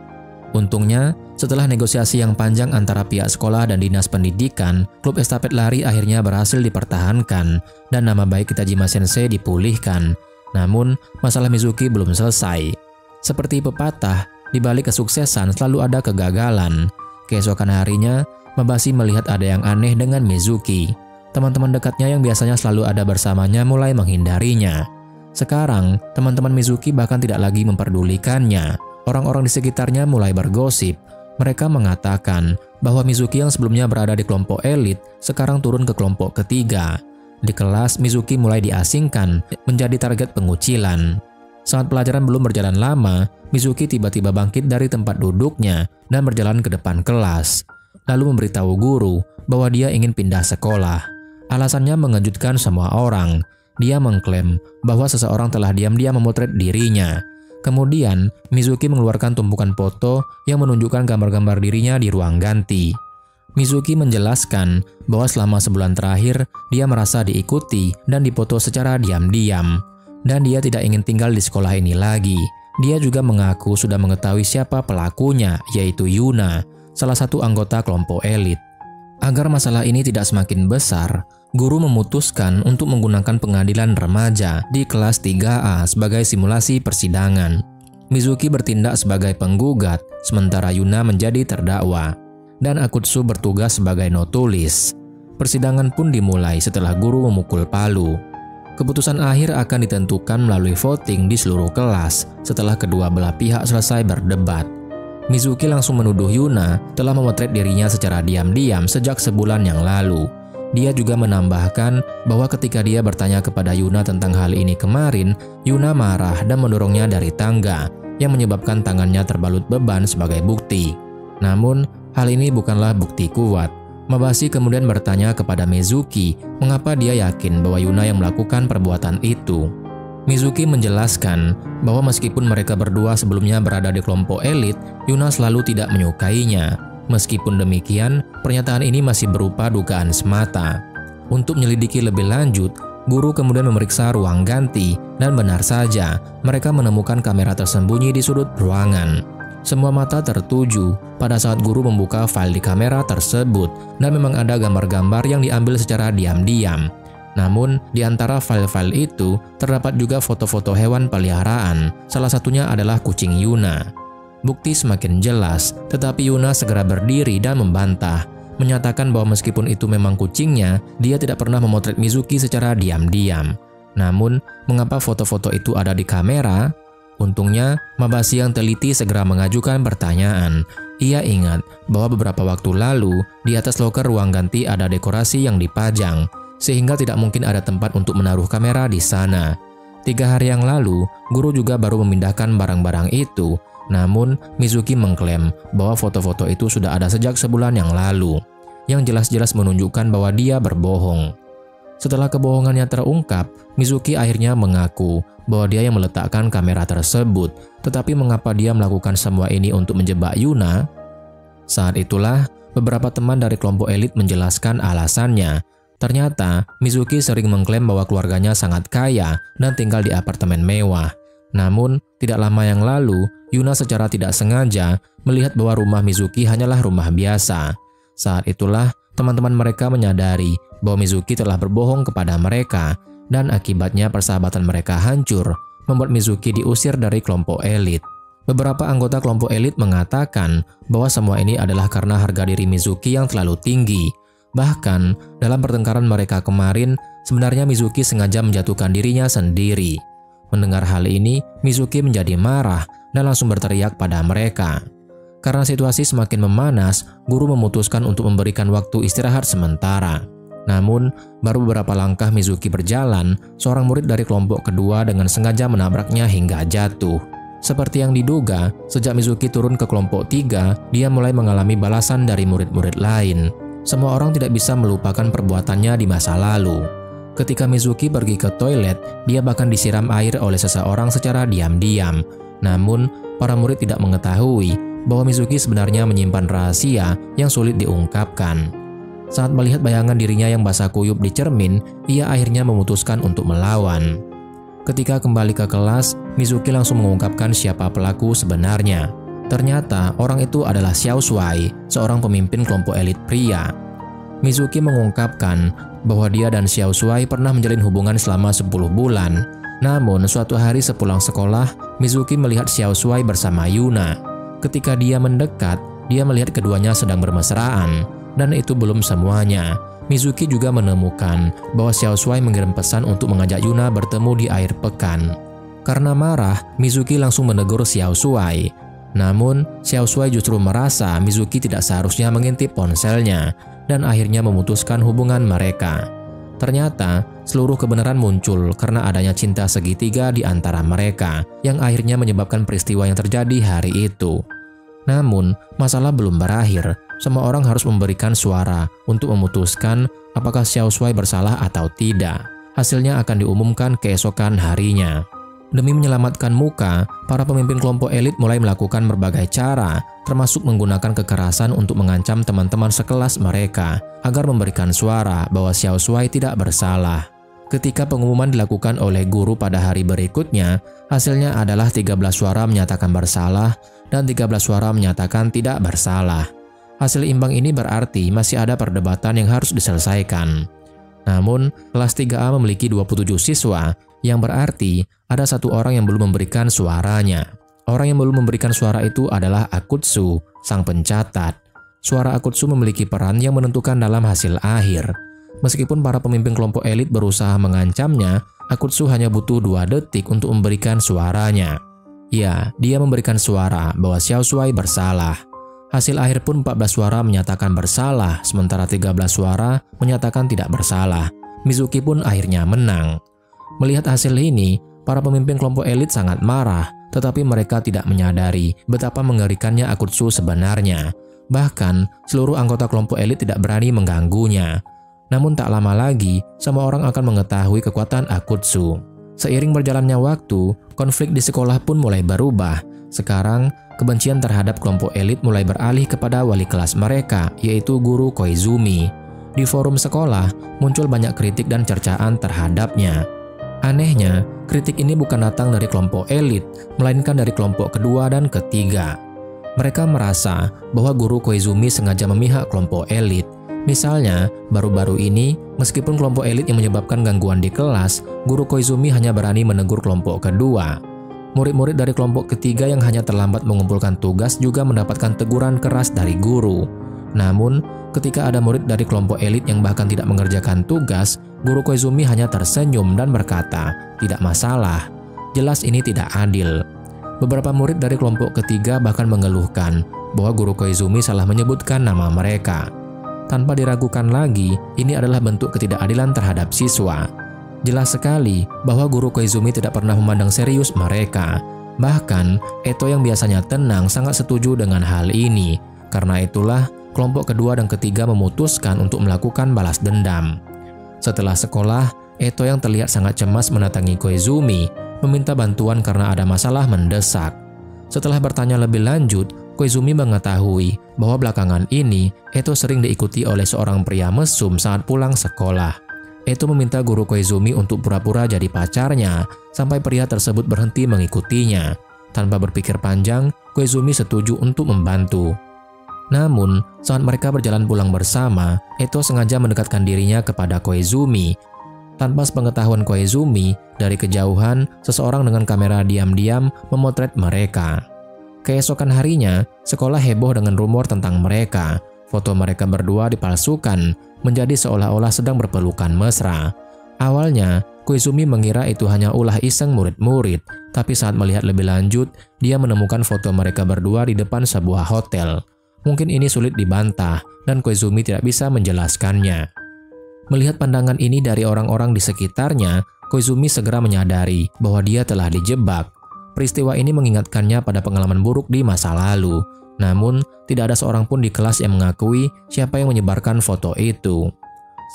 Untungnya, setelah negosiasi yang panjang antara pihak sekolah dan dinas pendidikan, klub estafet lari akhirnya berhasil dipertahankan dan nama baik Kitajima Sensei dipulihkan. Namun, masalah Mizuki belum selesai. Seperti pepatah, di balik kesuksesan selalu ada kegagalan. Keesokan harinya, Mabashi melihat ada yang aneh dengan Mizuki. Teman-teman dekatnya yang biasanya selalu ada bersamanya mulai menghindarinya. Sekarang, teman-teman Mizuki bahkan tidak lagi memperdulikannya. Orang-orang di sekitarnya mulai bergosip. Mereka mengatakan bahwa Mizuki yang sebelumnya berada di kelompok elit sekarang turun ke kelompok ketiga. Di kelas, Mizuki mulai diasingkan menjadi target pengucilan. Saat pelajaran belum berjalan lama, Mizuki tiba-tiba bangkit dari tempat duduknya dan berjalan ke depan kelas. Lalu memberitahu guru bahwa dia ingin pindah sekolah. Alasannya mengejutkan semua orang. Dia mengklaim bahwa seseorang telah diam-diam memotret dirinya. Kemudian, Mizuki mengeluarkan tumpukan foto yang menunjukkan gambar-gambar dirinya di ruang ganti. Mizuki menjelaskan bahwa selama sebulan terakhir, dia merasa diikuti dan dipoto secara diam-diam. Dan dia tidak ingin tinggal di sekolah ini lagi. Dia juga mengaku sudah mengetahui siapa pelakunya, yaitu Yuna, salah satu anggota kelompok elit. Agar masalah ini tidak semakin besar, guru memutuskan untuk menggunakan pengadilan remaja di kelas 3A sebagai simulasi persidangan. Mizuki bertindak sebagai penggugat, sementara Yuna menjadi terdakwa, dan Akutsu bertugas sebagai notulis. Persidangan pun dimulai setelah guru memukul palu. Keputusan akhir akan ditentukan melalui voting di seluruh kelas setelah kedua belah pihak selesai berdebat. Mizuki langsung menuduh Yuna telah memotret dirinya secara diam-diam sejak sebulan yang lalu. Dia juga menambahkan bahwa ketika dia bertanya kepada Yuna tentang hal ini kemarin, Yuna marah dan mendorongnya dari tangga, yang menyebabkan tangannya terbalut beban sebagai bukti. Namun, hal ini bukanlah bukti kuat. Mabashi kemudian bertanya kepada Mizuki mengapa dia yakin bahwa Yuna yang melakukan perbuatan itu. Mizuki menjelaskan bahwa meskipun mereka berdua sebelumnya berada di kelompok elit, Yuna selalu tidak menyukainya. Meskipun demikian, pernyataan ini masih berupa dugaan semata. Untuk menyelidiki lebih lanjut, guru kemudian memeriksa ruang ganti dan benar saja mereka menemukan kamera tersembunyi di sudut ruangan. Semua mata tertuju pada saat guru membuka file di kamera tersebut dan memang ada gambar-gambar yang diambil secara diam-diam. Namun, di antara file-file itu terdapat juga foto-foto hewan peliharaan, salah satunya adalah kucing Yuna. Bukti semakin jelas, tetapi Yuna segera berdiri dan membantah, menyatakan bahwa meskipun itu memang kucingnya, dia tidak pernah memotret Mizuki secara diam-diam. Namun, mengapa foto-foto itu ada di kamera? Untungnya, Mabashi yang teliti segera mengajukan pertanyaan. Ia ingat bahwa beberapa waktu lalu, di atas loker ruang ganti ada dekorasi yang dipajang, sehingga tidak mungkin ada tempat untuk menaruh kamera di sana. 3 hari yang lalu, guru juga baru memindahkan barang-barang itu. Namun, Mizuki mengklaim bahwa foto-foto itu sudah ada sejak sebulan yang lalu, yang jelas-jelas menunjukkan bahwa dia berbohong. Setelah kebohongannya terungkap, Mizuki akhirnya mengaku bahwa dia yang meletakkan kamera tersebut, tetapi mengapa dia melakukan semua ini untuk menjebak Yuna? Saat itulah, beberapa teman dari kelompok elit menjelaskan alasannya. Ternyata, Mizuki sering mengklaim bahwa keluarganya sangat kaya dan tinggal di apartemen mewah. Namun, tidak lama yang lalu, Yuna secara tidak sengaja melihat bahwa rumah Mizuki hanyalah rumah biasa. Saat itulah, teman-teman mereka menyadari bahwa Mizuki telah berbohong kepada mereka, dan akibatnya persahabatan mereka hancur, membuat Mizuki diusir dari kelompok elit. Beberapa anggota kelompok elit mengatakan bahwa semua ini adalah karena harga diri Mizuki yang terlalu tinggi. Bahkan, dalam pertengkaran mereka kemarin, sebenarnya Mizuki sengaja menjatuhkan dirinya sendiri. Mendengar hal ini, Mizuki menjadi marah dan langsung berteriak pada mereka. Karena situasi semakin memanas, guru memutuskan untuk memberikan waktu istirahat sementara. Namun, baru beberapa langkah Mizuki berjalan, seorang murid dari kelompok kedua dengan sengaja menabraknya hingga jatuh. Seperti yang diduga, sejak Mizuki turun ke kelompok 3, dia mulai mengalami balasan dari murid-murid lain. Semua orang tidak bisa melupakan perbuatannya di masa lalu. Ketika Mizuki pergi ke toilet, dia bahkan disiram air oleh seseorang secara diam-diam. Namun, para murid tidak mengetahui bahwa Mizuki sebenarnya menyimpan rahasia yang sulit diungkapkan. Saat melihat bayangan dirinya yang basah kuyup di cermin, ia akhirnya memutuskan untuk melawan. Ketika kembali ke kelas, Mizuki langsung mengungkapkan siapa pelaku sebenarnya. Ternyata orang itu adalah Xiao Shuai, seorang pemimpin kelompok elit pria. Mizuki mengungkapkan bahwa dia dan Xiao Shuai pernah menjalin hubungan selama 10 bulan. Namun, suatu hari sepulang sekolah, Mizuki melihat Xiao Shuai bersama Yuna. Ketika dia mendekat, dia melihat keduanya sedang bermesraan. Dan itu belum semuanya. Mizuki juga menemukan bahwa Xiao Shuai mengirim pesan untuk mengajak Yuna bertemu di akhir pekan. Karena marah, Mizuki langsung menegur Xiao Shuai. Namun, Xiao Shuai justru merasa Mizuki tidak seharusnya mengintip ponselnya dan akhirnya memutuskan hubungan mereka. Ternyata, seluruh kebenaran muncul karena adanya cinta segitiga di antara mereka yang akhirnya menyebabkan peristiwa yang terjadi hari itu. Namun, masalah belum berakhir. Semua orang harus memberikan suara untuk memutuskan apakah Xiao Shuai bersalah atau tidak. Hasilnya akan diumumkan keesokan harinya. Demi menyelamatkan muka, para pemimpin kelompok elit mulai melakukan berbagai cara, termasuk menggunakan kekerasan untuk mengancam teman-teman sekelas mereka agar memberikan suara bahwa Xiao Shuai tidak bersalah. Ketika pengumuman dilakukan oleh guru pada hari berikutnya, hasilnya adalah 13 suara menyatakan bersalah dan 13 suara menyatakan tidak bersalah. Hasil imbang ini berarti masih ada perdebatan yang harus diselesaikan. Namun, kelas 3A memiliki 27 siswa, yang berarti ada 1 orang yang belum memberikan suaranya. Orang yang belum memberikan suara itu adalah Akutsu, sang pencatat. Suara Akutsu memiliki peran yang menentukan dalam hasil akhir. Meskipun para pemimpin kelompok elit berusaha mengancamnya, Akutsu hanya butuh 2 detik untuk memberikan suaranya. Ya, dia memberikan suara bahwa Xiao Shuai bersalah. Hasil akhir pun 14 suara menyatakan bersalah, sementara 13 suara menyatakan tidak bersalah. Mizuki pun akhirnya menang. Melihat hasil ini, para pemimpin kelompok elit sangat marah, tetapi mereka tidak menyadari betapa mengerikannya Akutsu sebenarnya. Bahkan, seluruh anggota kelompok elit tidak berani mengganggunya. Namun tak lama lagi, semua orang akan mengetahui kekuatan Akutsu. Seiring berjalannya waktu, konflik di sekolah pun mulai berubah. Sekarang, kebencian terhadap kelompok elit mulai beralih kepada wali kelas mereka, yaitu Guru Koizumi. Di forum sekolah, muncul banyak kritik dan cercaan terhadapnya. Anehnya, kritik ini bukan datang dari kelompok elit, melainkan dari kelompok kedua dan ketiga. Mereka merasa bahwa Guru Koizumi sengaja memihak kelompok elit. Misalnya, baru-baru ini, meskipun kelompok elit yang menyebabkan gangguan di kelas, Guru Koizumi hanya berani menegur kelompok kedua. Murid-murid dari kelompok ketiga yang hanya terlambat mengumpulkan tugas juga mendapatkan teguran keras dari guru. Namun, ketika ada murid dari kelompok elit yang bahkan tidak mengerjakan tugas, Guru Koizumi hanya tersenyum dan berkata, "Tidak masalah, jelas ini tidak adil." Beberapa murid dari kelompok ketiga bahkan mengeluhkan bahwa Guru Koizumi salah menyebutkan nama mereka. Tanpa diragukan lagi, ini adalah bentuk ketidakadilan terhadap siswa. Jelas sekali bahwa Guru Koizumi tidak pernah memandang serius mereka. Bahkan, Eto yang biasanya tenang sangat setuju dengan hal ini. Karena itulah, kelompok kedua dan ketiga memutuskan untuk melakukan balas dendam. Setelah sekolah, Eto yang terlihat sangat cemas mendatangi Koizumi, meminta bantuan karena ada masalah mendesak. Setelah bertanya lebih lanjut, Koizumi mengetahui bahwa belakangan ini Eto sering diikuti oleh seorang pria mesum saat pulang sekolah. Eto meminta Guru Koizumi untuk pura-pura jadi pacarnya sampai pria tersebut berhenti mengikutinya. Tanpa berpikir panjang, Koizumi setuju untuk membantu. Namun, saat mereka berjalan pulang bersama, Eto sengaja mendekatkan dirinya kepada Koizumi. Tanpa sepengetahuan Koizumi, dari kejauhan, seseorang dengan kamera diam-diam memotret mereka. Keesokan harinya, sekolah heboh dengan rumor tentang mereka. Foto mereka berdua dipalsukan, menjadi seolah-olah sedang berpelukan mesra. Awalnya, Koizumi mengira itu hanya ulah iseng murid-murid, tapi saat melihat lebih lanjut, dia menemukan foto mereka berdua di depan sebuah hotel. Mungkin ini sulit dibantah, dan Koizumi tidak bisa menjelaskannya. Melihat pandangan ini dari orang-orang di sekitarnya, Koizumi segera menyadari bahwa dia telah dijebak. Peristiwa ini mengingatkannya pada pengalaman buruk di masa lalu. Namun, tidak ada seorang pun di kelas yang mengakui siapa yang menyebarkan foto itu.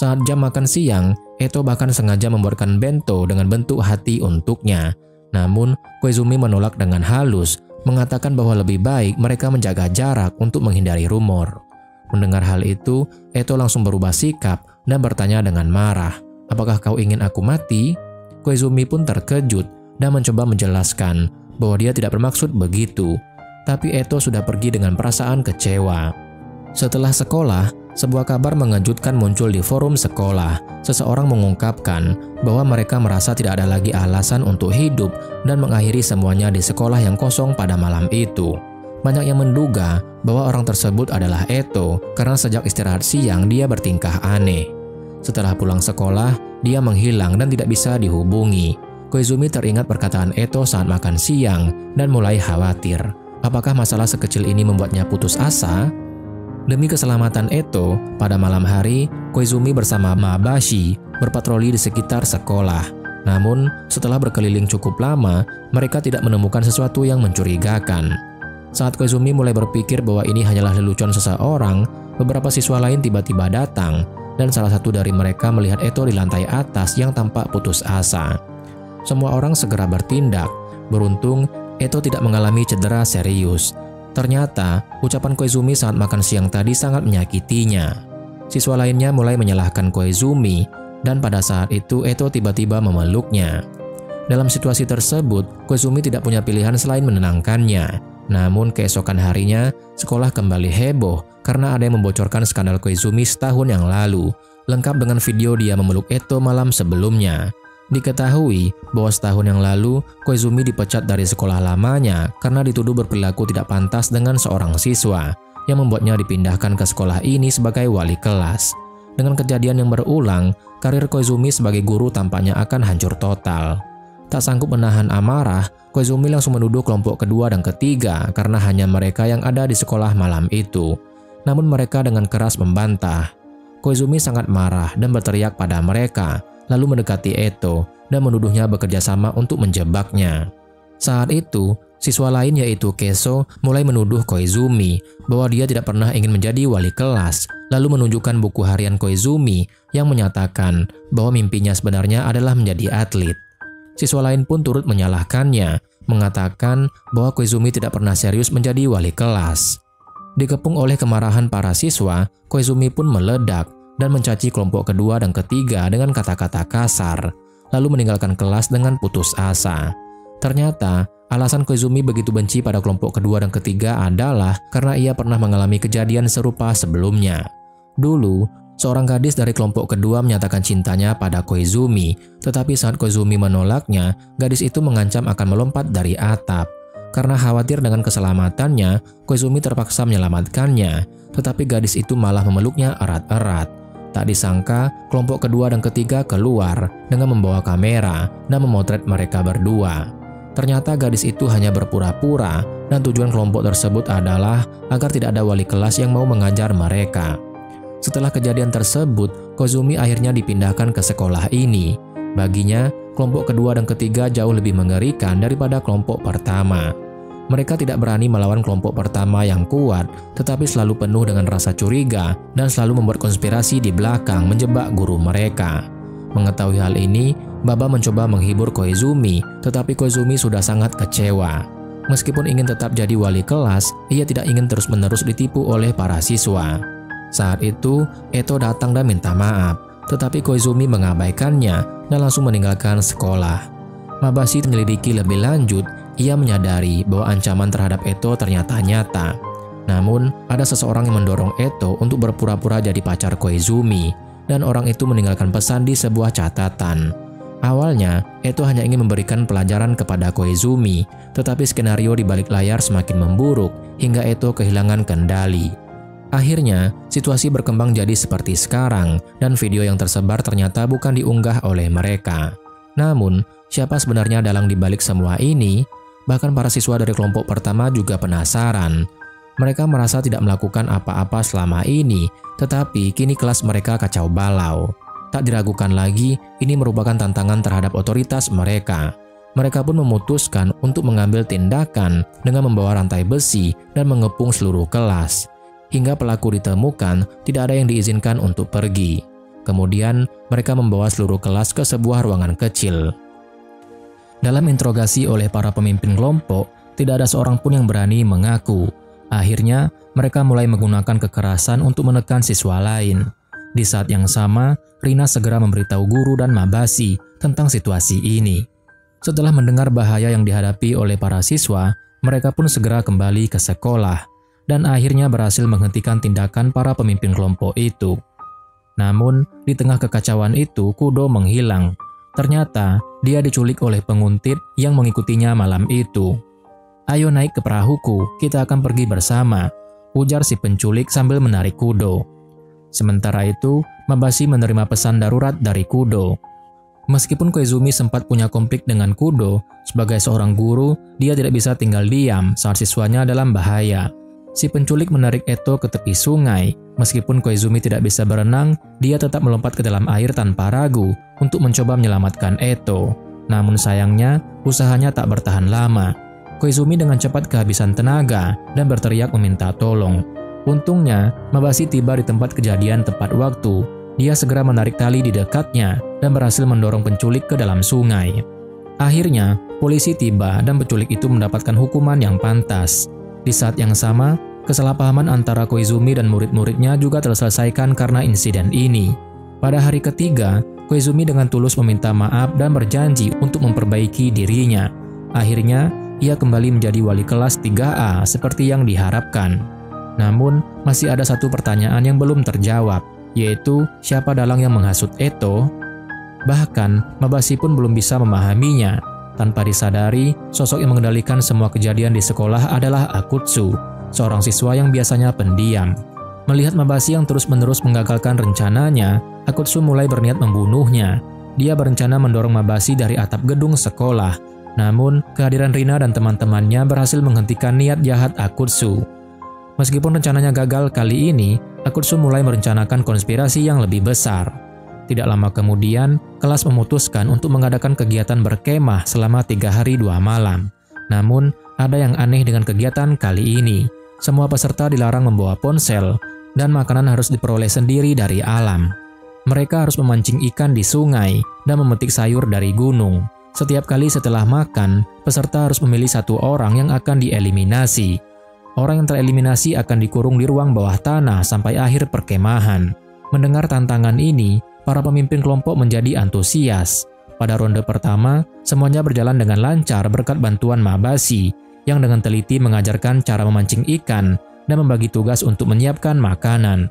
Saat jam makan siang, Eto bahkan sengaja membuatkan bento dengan bentuk hati untuknya. Namun, Koizumi menolak dengan halus, mengatakan bahwa lebih baik mereka menjaga jarak untuk menghindari rumor. Mendengar hal itu, Eto langsung berubah sikap dan bertanya dengan marah, "Apakah kau ingin aku mati?" Koizumi pun terkejut dan mencoba menjelaskan bahwa dia tidak bermaksud begitu. Tapi Eto sudah pergi dengan perasaan kecewa. Setelah sekolah, sebuah kabar mengejutkan muncul di forum sekolah. Seseorang mengungkapkan bahwa mereka merasa tidak ada lagi alasan untuk hidup dan mengakhiri semuanya di sekolah yang kosong pada malam itu. Banyak yang menduga bahwa orang tersebut adalah Eto karena sejak istirahat siang dia bertingkah aneh. Setelah pulang sekolah, dia menghilang dan tidak bisa dihubungi. Koizumi teringat perkataan Eto saat makan siang dan mulai khawatir. Apakah masalah sekecil ini membuatnya putus asa? Demi keselamatan Eto, pada malam hari, Koizumi bersama Maabashi berpatroli di sekitar sekolah. Namun, setelah berkeliling cukup lama, mereka tidak menemukan sesuatu yang mencurigakan. Saat Koizumi mulai berpikir bahwa ini hanyalah lelucon seseorang, beberapa siswa lain tiba-tiba datang, dan salah satu dari mereka melihat Eto di lantai atas yang tampak putus asa. Semua orang segera bertindak. Beruntung, Eto tidak mengalami cedera serius. Ternyata, ucapan Koizumi saat makan siang tadi sangat menyakitinya. Siswa lainnya mulai menyalahkan Koizumi, dan pada saat itu Eto tiba-tiba memeluknya. Dalam situasi tersebut, Koizumi tidak punya pilihan selain menenangkannya. Namun keesokan harinya, sekolah kembali heboh karena ada yang membocorkan skandal Koizumi setahun yang lalu, lengkap dengan video dia memeluk Eto malam sebelumnya. Diketahui bahwa setahun yang lalu Koizumi dipecat dari sekolah lamanya karena dituduh berperilaku tidak pantas dengan seorang siswa, yang membuatnya dipindahkan ke sekolah ini sebagai wali kelas. Dengan kejadian yang berulang, karir Koizumi sebagai guru tampaknya akan hancur total. Tak sanggup menahan amarah, Koizumi langsung menuduh kelompok kedua dan ketiga karena hanya mereka yang ada di sekolah malam itu. Namun mereka dengan keras membantah. Koizumi sangat marah dan berteriak pada mereka, lalu mendekati Eto dan menuduhnya bekerja sama untuk menjebaknya. Saat itu, siswa lain yaitu Keso mulai menuduh Koizumi bahwa dia tidak pernah ingin menjadi wali kelas, lalu menunjukkan buku harian Koizumi yang menyatakan bahwa mimpinya sebenarnya adalah menjadi atlet. Siswa lain pun turut menyalahkannya, mengatakan bahwa Koizumi tidak pernah serius menjadi wali kelas. Dikepung oleh kemarahan para siswa, Koizumi pun meledak dan mencaci kelompok kedua dan ketiga dengan kata-kata kasar, lalu meninggalkan kelas dengan putus asa. Ternyata, alasan Koizumi begitu benci pada kelompok kedua dan ketiga adalah karena ia pernah mengalami kejadian serupa sebelumnya. Dulu, seorang gadis dari kelompok kedua menyatakan cintanya pada Koizumi, tetapi saat Koizumi menolaknya, gadis itu mengancam akan melompat dari atap. Karena khawatir dengan keselamatannya, Koizumi terpaksa menyelamatkannya, tetapi gadis itu malah memeluknya erat-erat. Tak disangka, kelompok kedua dan ketiga keluar dengan membawa kamera dan memotret mereka berdua. Ternyata gadis itu hanya berpura-pura dan tujuan kelompok tersebut adalah agar tidak ada wali kelas yang mau mengajar mereka. Setelah kejadian tersebut, Koizumi akhirnya dipindahkan ke sekolah ini. Baginya, kelompok kedua dan ketiga jauh lebih mengerikan daripada kelompok pertama. Mereka tidak berani melawan kelompok pertama yang kuat, tetapi selalu penuh dengan rasa curiga dan selalu membuat konspirasi di belakang menjebak guru mereka. Mengetahui hal ini, Baba mencoba menghibur Koizumi, tetapi Koizumi sudah sangat kecewa. Meskipun ingin tetap jadi wali kelas, ia tidak ingin terus-menerus ditipu oleh para siswa. Saat itu, Eto datang dan minta maaf, tetapi Koizumi mengabaikannya dan langsung meninggalkan sekolah. Mabashi menyelidiki lebih lanjut, ia menyadari bahwa ancaman terhadap Eto ternyata nyata. Namun, ada seseorang yang mendorong Eto untuk berpura-pura jadi pacar Koizumi, dan orang itu meninggalkan pesan di sebuah catatan. Awalnya, Eto hanya ingin memberikan pelajaran kepada Koizumi, tetapi skenario di balik layar semakin memburuk hingga Eto kehilangan kendali. Akhirnya, situasi berkembang jadi seperti sekarang, dan video yang tersebar ternyata bukan diunggah oleh mereka. Namun, siapa sebenarnya dalang di balik semua ini? Bahkan para siswa dari kelompok pertama juga penasaran. Mereka merasa tidak melakukan apa-apa selama ini, tetapi kini kelas mereka kacau balau. Tak diragukan lagi, ini merupakan tantangan terhadap otoritas mereka. Mereka pun memutuskan untuk mengambil tindakan dengan membawa rantai besi dan mengepung seluruh kelas. Hingga pelaku ditemukan, tidak ada yang diizinkan untuk pergi. Kemudian, mereka membawa seluruh kelas ke sebuah ruangan kecil. Dalam interogasi oleh para pemimpin kelompok, tidak ada seorang pun yang berani mengaku. Akhirnya, mereka mulai menggunakan kekerasan untuk menekan siswa lain. Di saat yang sama, Rina segera memberitahu guru dan Mabashi tentang situasi ini. Setelah mendengar bahaya yang dihadapi oleh para siswa, mereka pun segera kembali ke sekolah dan akhirnya berhasil menghentikan tindakan para pemimpin kelompok itu. Namun, di tengah kekacauan itu, Kudo menghilang. Ternyata, dia diculik oleh penguntit yang mengikutinya malam itu. "Ayo naik ke perahuku, kita akan pergi bersama," ujar si penculik sambil menarik Kudo. Sementara itu, Mabashi menerima pesan darurat dari Kudo. Meskipun Koizumi sempat punya konflik dengan Kudo, sebagai seorang guru, dia tidak bisa tinggal diam saat siswanya dalam bahaya. Si penculik menarik Eto ke tepi sungai. Meskipun Koizumi tidak bisa berenang, dia tetap melompat ke dalam air tanpa ragu untuk mencoba menyelamatkan Eto. Namun sayangnya, usahanya tak bertahan lama. Koizumi dengan cepat kehabisan tenaga dan berteriak meminta tolong. Untungnya, Mabashi tiba di tempat kejadian tepat waktu. Dia segera menarik tali di dekatnya dan berhasil mendorong penculik ke dalam sungai. Akhirnya, polisi tiba dan penculik itu mendapatkan hukuman yang pantas. Di saat yang sama, kesalahpahaman antara Koizumi dan murid-muridnya juga terselesaikan karena insiden ini. Pada hari ketiga, Koizumi dengan tulus meminta maaf dan berjanji untuk memperbaiki dirinya. Akhirnya, ia kembali menjadi wali kelas 3A seperti yang diharapkan. Namun, masih ada satu pertanyaan yang belum terjawab, yaitu siapa dalang yang menghasut Eto? Bahkan, Mabasi pun belum bisa memahaminya. Tanpa disadari, sosok yang mengendalikan semua kejadian di sekolah adalah Akutsu, seorang siswa yang biasanya pendiam. Melihat Mabasi yang terus-menerus menggagalkan rencananya, Akutsu mulai berniat membunuhnya. Dia berencana mendorong Mabasi dari atap gedung sekolah. Namun, kehadiran Rina dan teman-temannya berhasil menghentikan niat jahat Akutsu. Meskipun rencananya gagal kali ini, Akutsu mulai merencanakan konspirasi yang lebih besar. Tidak lama kemudian, kelas memutuskan untuk mengadakan kegiatan berkemah selama 3 hari 2 malam. Namun, ada yang aneh dengan kegiatan kali ini. Semua peserta dilarang membawa ponsel, dan makanan harus diperoleh sendiri dari alam. Mereka harus memancing ikan di sungai dan memetik sayur dari gunung. Setiap kali setelah makan, peserta harus memilih satu orang yang akan dieliminasi. Orang yang tereliminasi akan dikurung di ruang bawah tanah sampai akhir perkemahan. Mendengar tantangan ini, para pemimpin kelompok menjadi antusias. Pada ronde pertama, semuanya berjalan dengan lancar berkat bantuan Mabasi, yang dengan teliti mengajarkan cara memancing ikan dan membagi tugas untuk menyiapkan makanan.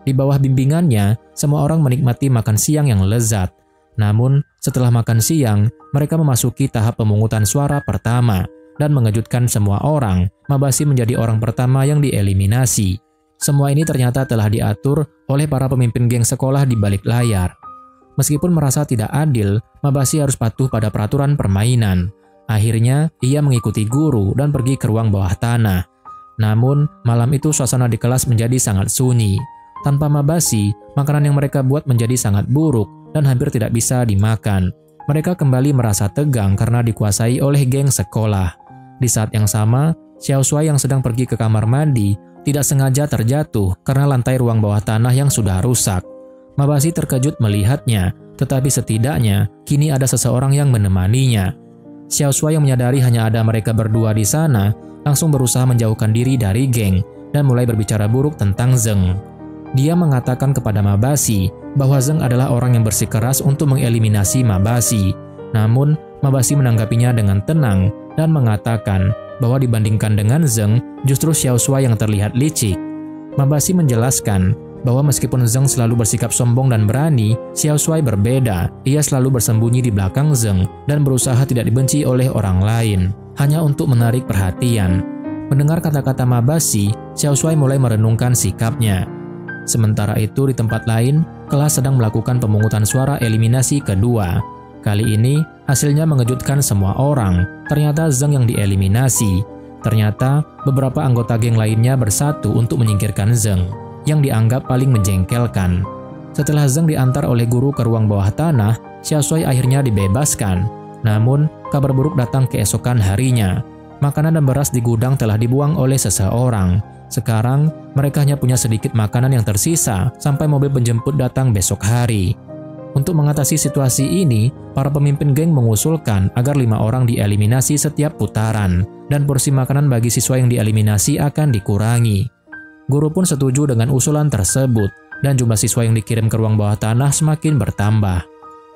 Di bawah bimbingannya, semua orang menikmati makan siang yang lezat. Namun, setelah makan siang, mereka memasuki tahap pemungutan suara pertama. Dan mengejutkan semua orang, Mabasi menjadi orang pertama yang dieliminasi. Semua ini ternyata telah diatur oleh para pemimpin geng sekolah di balik layar. Meskipun merasa tidak adil, Mabasi harus patuh pada peraturan permainan. Akhirnya, ia mengikuti guru dan pergi ke ruang bawah tanah. Namun, malam itu suasana di kelas menjadi sangat sunyi. Tanpa Mabasi, makanan yang mereka buat menjadi sangat buruk dan hampir tidak bisa dimakan. Mereka kembali merasa tegang karena dikuasai oleh geng sekolah. Di saat yang sama, Xiao Shuai yang sedang pergi ke kamar mandi tidak sengaja terjatuh karena lantai ruang bawah tanah yang sudah rusak. Mabasi terkejut melihatnya, tetapi setidaknya kini ada seseorang yang menemaninya. Xiao Shuai yang menyadari hanya ada mereka berdua di sana, langsung berusaha menjauhkan diri dari geng dan mulai berbicara buruk tentang Zeng. Dia mengatakan kepada Mabasi bahwa Zeng adalah orang yang bersikeras untuk mengeliminasi Mabasi. Namun, Mabasi menanggapinya dengan tenang dan mengatakan bahwa dibandingkan dengan Zeng, justru Xiao Shuai yang terlihat licik. Mabasi menjelaskan bahwa meskipun Zeng selalu bersikap sombong dan berani, Xiao Shuai berbeda. Ia selalu bersembunyi di belakang Zeng dan berusaha tidak dibenci oleh orang lain, hanya untuk menarik perhatian. Mendengar kata-kata Mabasi, Xiao Shuai mulai merenungkan sikapnya. Sementara itu di tempat lain, kelas sedang melakukan pemungutan suara eliminasi kedua. Kali ini, hasilnya mengejutkan semua orang. Ternyata Zeng yang dieliminasi. Ternyata, beberapa anggota geng lainnya bersatu untuk menyingkirkan Zeng, yang dianggap paling menjengkelkan. Setelah Zeng diantar oleh guru ke ruang bawah tanah, Xiao Shuai akhirnya dibebaskan. Namun, kabar buruk datang keesokan harinya. Makanan dan beras di gudang telah dibuang oleh seseorang. Sekarang, mereka hanya punya sedikit makanan yang tersisa sampai mobil penjemput datang besok hari. Untuk mengatasi situasi ini, para pemimpin geng mengusulkan agar 5 orang dieliminasi setiap putaran, dan porsi makanan bagi siswa yang dieliminasi akan dikurangi. Guru pun setuju dengan usulan tersebut, dan jumlah siswa yang dikirim ke ruang bawah tanah semakin bertambah.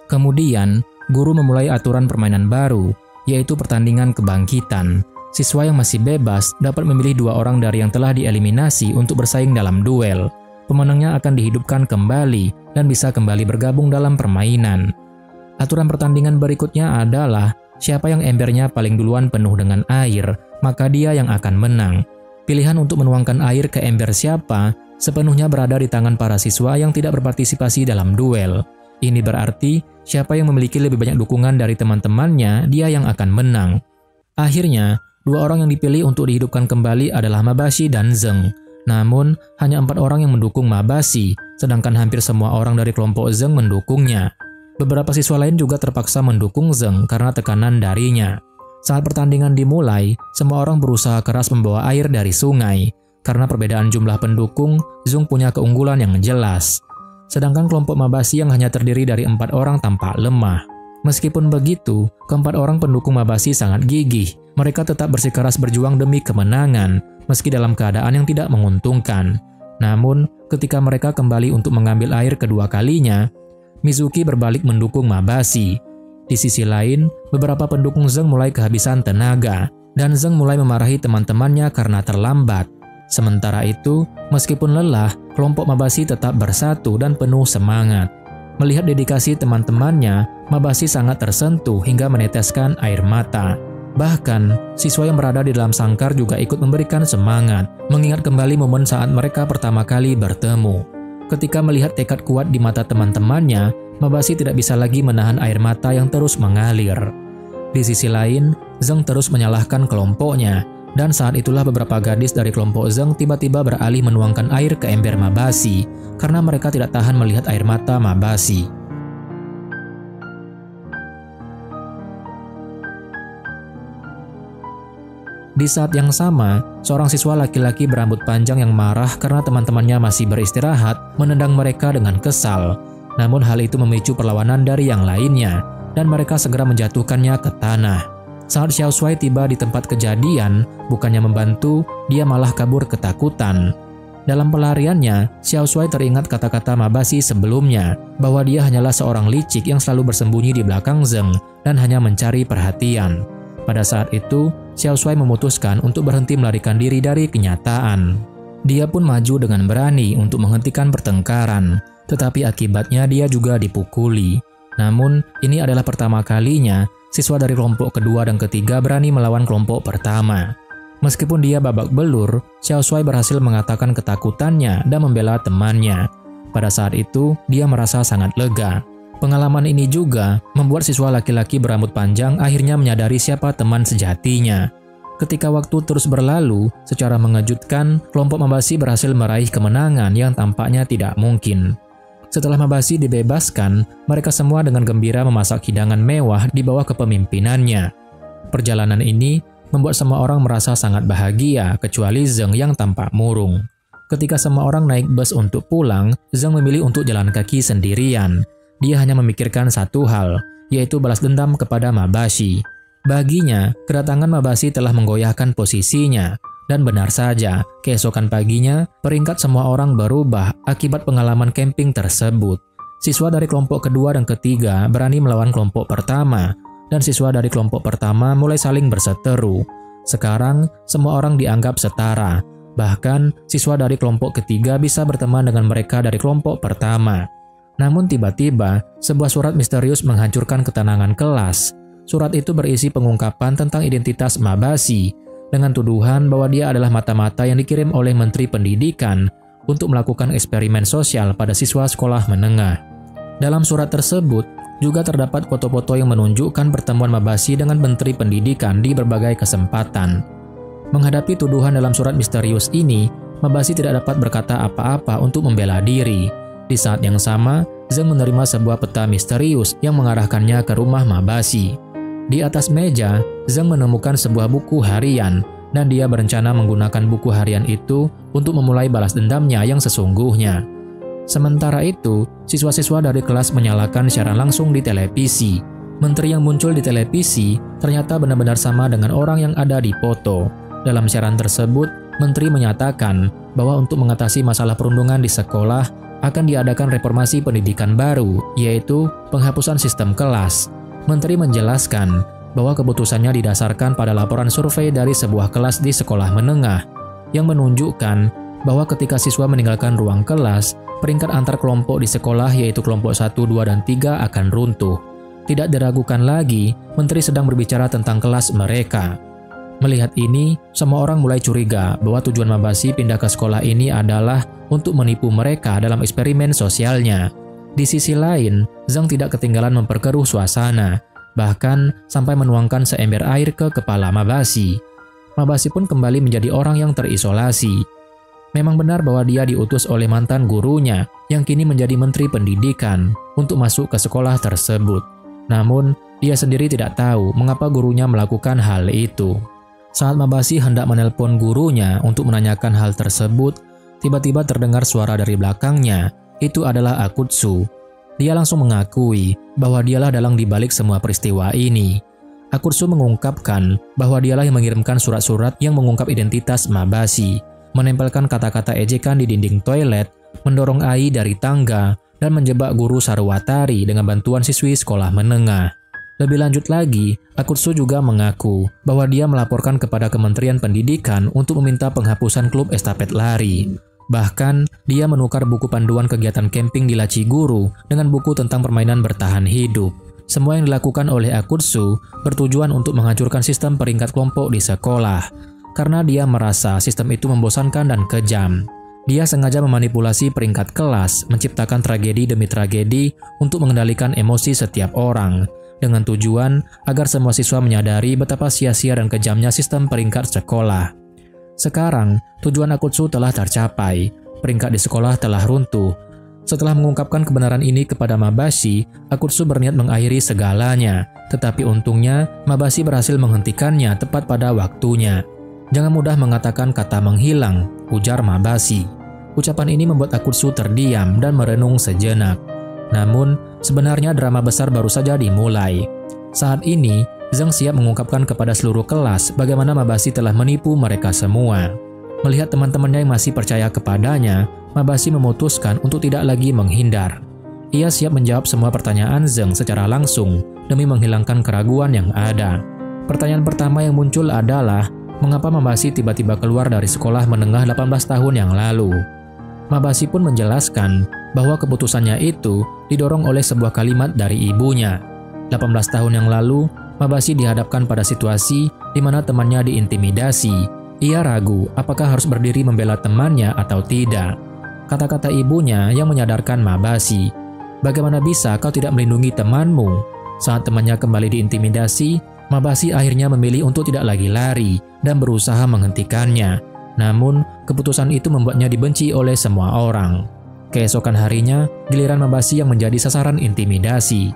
Kemudian, guru memulai aturan permainan baru, yaitu pertandingan kebangkitan. Siswa yang masih bebas dapat memilih 2 orang dari yang telah dieliminasi untuk bersaing dalam duel. Pemenangnya akan dihidupkan kembali dan bisa kembali bergabung dalam permainan. Aturan pertandingan berikutnya adalah siapa yang embernya paling duluan penuh dengan air, maka dia yang akan menang. Pilihan untuk menuangkan air ke ember siapa sepenuhnya berada di tangan para siswa yang tidak berpartisipasi dalam duel. Ini berarti siapa yang memiliki lebih banyak dukungan dari teman-temannya, dia yang akan menang. Akhirnya, 2 orang yang dipilih untuk dihidupkan kembali adalah Mabasi dan Zeng. Namun, hanya 4 orang yang mendukung Mabasi, sedangkan hampir semua orang dari kelompok Zeng mendukungnya. Beberapa siswa lain juga terpaksa mendukung Zeng karena tekanan darinya. Saat pertandingan dimulai, semua orang berusaha keras membawa air dari sungai. Karena perbedaan jumlah pendukung, Zeng punya keunggulan yang jelas. Sedangkan kelompok Mabasi yang hanya terdiri dari 4 orang tampak lemah. Meskipun begitu, keempat orang pendukung Mabasi sangat gigih. Mereka tetap bersikeras berjuang demi kemenangan, meski dalam keadaan yang tidak menguntungkan. Namun, ketika mereka kembali untuk mengambil air kedua kalinya, Mizuki berbalik mendukung Mabasi. Di sisi lain, beberapa pendukung Zeng mulai kehabisan tenaga, dan Zeng mulai memarahi teman-temannya karena terlambat. Sementara itu, meskipun lelah, kelompok Mabasi tetap bersatu dan penuh semangat. Melihat dedikasi teman-temannya, Mabasi sangat tersentuh hingga meneteskan air mata. Bahkan, siswa yang berada di dalam sangkar juga ikut memberikan semangat, mengingat kembali momen saat mereka pertama kali bertemu. Ketika melihat tekad kuat di mata teman-temannya, Mabasi tidak bisa lagi menahan air mata yang terus mengalir. Di sisi lain, Zeng terus menyalahkan kelompoknya, dan saat itulah beberapa gadis dari kelompok Zeng tiba-tiba beralih menuangkan air ke ember Mabasi, karena mereka tidak tahan melihat air mata Mabasi. Di saat yang sama, seorang siswa laki-laki berambut panjang yang marah karena teman-temannya masih beristirahat menendang mereka dengan kesal. Namun hal itu memicu perlawanan dari yang lainnya, dan mereka segera menjatuhkannya ke tanah. Saat Xiao Shuai tiba di tempat kejadian, bukannya membantu, dia malah kabur ketakutan. Dalam pelariannya, Xiao Shuai teringat kata-kata Mabasi sebelumnya, bahwa dia hanyalah seorang licik yang selalu bersembunyi di belakang Zeng dan hanya mencari perhatian. Pada saat itu, Xiao Shuai memutuskan untuk berhenti melarikan diri dari kenyataan. Dia pun maju dengan berani untuk menghentikan pertengkaran, tetapi akibatnya dia juga dipukuli. Namun, ini adalah pertama kalinya siswa dari kelompok kedua dan ketiga berani melawan kelompok pertama. Meskipun dia babak belur, Xiao Shuai berhasil mengatakan ketakutannya dan membela temannya. Pada saat itu, dia merasa sangat lega. Pengalaman ini juga membuat siswa laki-laki berambut panjang akhirnya menyadari siapa teman sejatinya. Ketika waktu terus berlalu, secara mengejutkan, kelompok Mabasi berhasil meraih kemenangan yang tampaknya tidak mungkin. Setelah Mabasi dibebaskan, mereka semua dengan gembira memasak hidangan mewah di bawah kepemimpinannya. Perjalanan ini membuat semua orang merasa sangat bahagia, kecuali Zeng yang tampak murung. Ketika semua orang naik bus untuk pulang, Zeng memilih untuk jalan kaki sendirian. Dia hanya memikirkan satu hal, yaitu balas dendam kepada Mabasi. Baginya, kedatangan Mabasi telah menggoyahkan posisinya. Dan benar saja, keesokan paginya, peringkat semua orang berubah akibat pengalaman camping tersebut. Siswa dari kelompok kedua dan ketiga berani melawan kelompok pertama, dan siswa dari kelompok pertama mulai saling berseteru. Sekarang, semua orang dianggap setara. Bahkan, siswa dari kelompok ketiga bisa berteman dengan mereka dari kelompok pertama. Namun tiba-tiba, sebuah surat misterius menghancurkan ketenangan kelas. Surat itu berisi pengungkapan tentang identitas Mabasi, dengan tuduhan bahwa dia adalah mata-mata yang dikirim oleh Menteri Pendidikan untuk melakukan eksperimen sosial pada siswa sekolah menengah. Dalam surat tersebut, juga terdapat foto-foto yang menunjukkan pertemuan Mabasi dengan Menteri Pendidikan di berbagai kesempatan. Menghadapi tuduhan dalam surat misterius ini, Mabasi tidak dapat berkata apa-apa untuk membela diri. Di saat yang sama, Zeng menerima sebuah peta misterius yang mengarahkannya ke rumah Mabasi. Di atas meja, Zeng menemukan sebuah buku harian, dan dia berencana menggunakan buku harian itu untuk memulai balas dendamnya yang sesungguhnya. Sementara itu, siswa-siswa dari kelas menyalakan siaran langsung di televisi. Menteri yang muncul di televisi ternyata benar-benar sama dengan orang yang ada di foto. Dalam siaran tersebut, Menteri menyatakan bahwa untuk mengatasi masalah perundungan di sekolah akan diadakan reformasi pendidikan baru, yaitu penghapusan sistem kelas. Menteri menjelaskan bahwa keputusannya didasarkan pada laporan survei dari sebuah kelas di sekolah menengah yang menunjukkan bahwa ketika siswa meninggalkan ruang kelas, peringkat antar kelompok di sekolah yaitu kelompok 1, 2, dan 3 akan runtuh. Tidak diragukan lagi, Menteri sedang berbicara tentang kelas mereka. Melihat ini, semua orang mulai curiga bahwa tujuan Mabasi pindah ke sekolah ini adalah untuk menipu mereka dalam eksperimen sosialnya. Di sisi lain, Zeng tidak ketinggalan memperkeruh suasana, bahkan sampai menuangkan seember air ke kepala Mabasi. Mabasi pun kembali menjadi orang yang terisolasi. Memang benar bahwa dia diutus oleh mantan gurunya yang kini menjadi Menteri Pendidikan untuk masuk ke sekolah tersebut. Namun, dia sendiri tidak tahu mengapa gurunya melakukan hal itu. Saat Mabasi hendak menelpon gurunya untuk menanyakan hal tersebut, tiba-tiba terdengar suara dari belakangnya. Itu adalah Akutsu. Dia langsung mengakui bahwa dialah dalang dibalik semua peristiwa ini. Akutsu mengungkapkan bahwa dialah yang mengirimkan surat-surat yang mengungkap identitas Mabasi, menempelkan kata-kata ejekan di dinding toilet, mendorong Ai dari tangga, dan menjebak guru Sarwatari dengan bantuan siswi sekolah menengah. Lebih lanjut lagi, Akutsu juga mengaku bahwa dia melaporkan kepada Kementerian Pendidikan untuk meminta penghapusan klub estafet lari. Bahkan, dia menukar buku panduan kegiatan camping di laci guru dengan buku tentang permainan bertahan hidup. Semua yang dilakukan oleh Akutsu bertujuan untuk menghancurkan sistem peringkat kelompok di sekolah, karena dia merasa sistem itu membosankan dan kejam. Dia sengaja memanipulasi peringkat kelas, menciptakan tragedi demi tragedi untuk mengendalikan emosi setiap orang, dengan tujuan agar semua siswa menyadari betapa sia-sia dan kejamnya sistem peringkat sekolah. Sekarang, tujuan Akutsu telah tercapai, peringkat di sekolah telah runtuh. Setelah mengungkapkan kebenaran ini kepada Mabashi, Akutsu berniat mengakhiri segalanya, tetapi untungnya Mabashi berhasil menghentikannya tepat pada waktunya. "Jangan mudah mengatakan kata menghilang," ujar Mabashi. Ucapan ini membuat Akutsu terdiam dan merenung sejenak. Namun, sebenarnya drama besar baru saja dimulai. Saat ini, Zhang siap mengungkapkan kepada seluruh kelas bagaimana Mabashi telah menipu mereka semua. Melihat teman-temannya yang masih percaya kepadanya, Mabashi memutuskan untuk tidak lagi menghindar. Ia siap menjawab semua pertanyaan Zhang secara langsung demi menghilangkan keraguan yang ada. Pertanyaan pertama yang muncul adalah, mengapa Mabashi tiba-tiba keluar dari sekolah menengah 18 tahun yang lalu? Mabashi pun menjelaskan bahwa keputusannya itu didorong oleh sebuah kalimat dari ibunya. 18 tahun yang lalu, Mabashi dihadapkan pada situasi di mana temannya diintimidasi. Ia ragu apakah harus berdiri membela temannya atau tidak. Kata-kata ibunya yang menyadarkan Mabashi. "Bagaimana bisa kau tidak melindungi temanmu?" Saat temannya kembali diintimidasi, Mabashi akhirnya memilih untuk tidak lagi lari dan berusaha menghentikannya. Namun, keputusan itu membuatnya dibenci oleh semua orang. Keesokan harinya, giliran Mabashi yang menjadi sasaran intimidasi.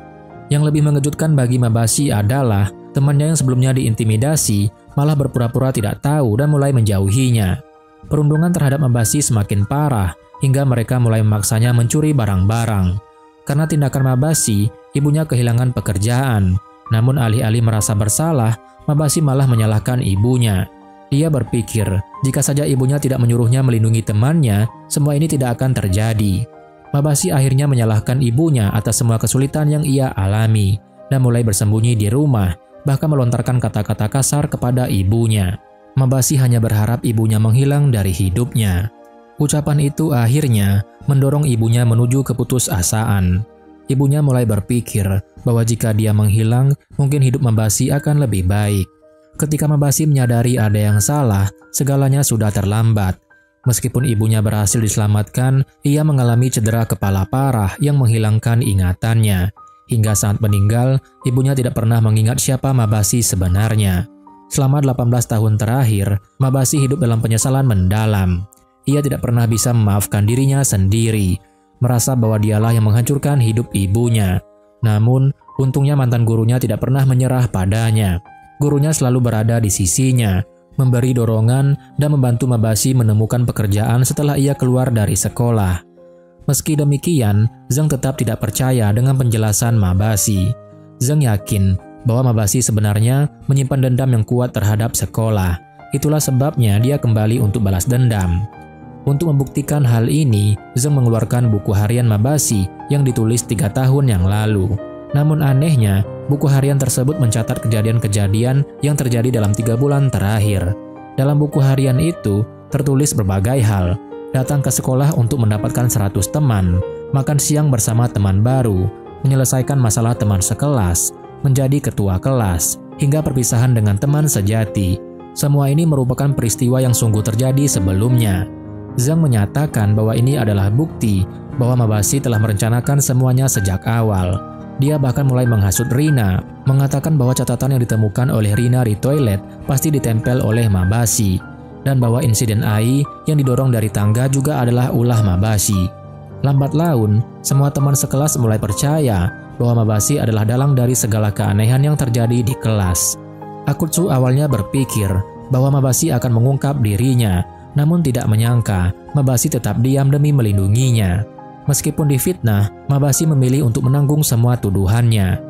Yang lebih mengejutkan bagi Mabashi adalah temannya yang sebelumnya diintimidasi malah berpura-pura tidak tahu dan mulai menjauhinya. Perundungan terhadap Mabashi semakin parah hingga mereka mulai memaksanya mencuri barang-barang. Karena tindakan Mabashi, ibunya kehilangan pekerjaan. Namun alih-alih merasa bersalah, Mabashi malah menyalahkan ibunya. Dia berpikir, jika saja ibunya tidak menyuruhnya melindungi temannya, semua ini tidak akan terjadi. Mabashi akhirnya menyalahkan ibunya atas semua kesulitan yang ia alami, dan mulai bersembunyi di rumah, bahkan melontarkan kata-kata kasar kepada ibunya. Mabashi hanya berharap ibunya menghilang dari hidupnya. Ucapan itu akhirnya mendorong ibunya menuju keputusasaan. Ibunya mulai berpikir bahwa jika dia menghilang, mungkin hidup Mabashi akan lebih baik. Ketika Mabashi menyadari ada yang salah, segalanya sudah terlambat. Meskipun ibunya berhasil diselamatkan, ia mengalami cedera kepala parah yang menghilangkan ingatannya. Hingga saat meninggal, ibunya tidak pernah mengingat siapa Mabashi sebenarnya. Selama 18 tahun terakhir, Mabashi hidup dalam penyesalan mendalam. Ia tidak pernah bisa memaafkan dirinya sendiri, merasa bahwa dialah yang menghancurkan hidup ibunya. Namun, untungnya mantan gurunya tidak pernah menyerah padanya. Gurunya selalu berada di sisinya, memberi dorongan dan membantu Mabashi menemukan pekerjaan setelah ia keluar dari sekolah. Meski demikian, Zhang tetap tidak percaya dengan penjelasan Mabashi. Zhang yakin bahwa Mabashi sebenarnya menyimpan dendam yang kuat terhadap sekolah. Itulah sebabnya dia kembali untuk balas dendam. Untuk membuktikan hal ini, Zhang mengeluarkan buku harian Mabashi yang ditulis 3 tahun yang lalu. Namun anehnya, buku harian tersebut mencatat kejadian-kejadian yang terjadi dalam 3 bulan terakhir. Dalam buku harian itu, tertulis berbagai hal. Datang ke sekolah untuk mendapatkan 100 teman, makan siang bersama teman baru, menyelesaikan masalah teman sekelas, menjadi ketua kelas, hingga perpisahan dengan teman sejati. Semua ini merupakan peristiwa yang sungguh terjadi sebelumnya. Zhang menyatakan bahwa ini adalah bukti bahwa Mabashi telah merencanakan semuanya sejak awal. Dia bahkan mulai menghasut Rina, mengatakan bahwa catatan yang ditemukan oleh Rina di toilet pasti ditempel oleh Mabashi, dan bahwa insiden Ai yang didorong dari tangga juga adalah ulah Mabashi. Lambat laun, semua teman sekelas mulai percaya bahwa Mabashi adalah dalang dari segala keanehan yang terjadi di kelas. Akutsu awalnya berpikir bahwa Mabashi akan mengungkap dirinya, namun tidak menyangka Mabashi tetap diam demi melindunginya. Meskipun difitnah, Mabashi memilih untuk menanggung semua tuduhannya.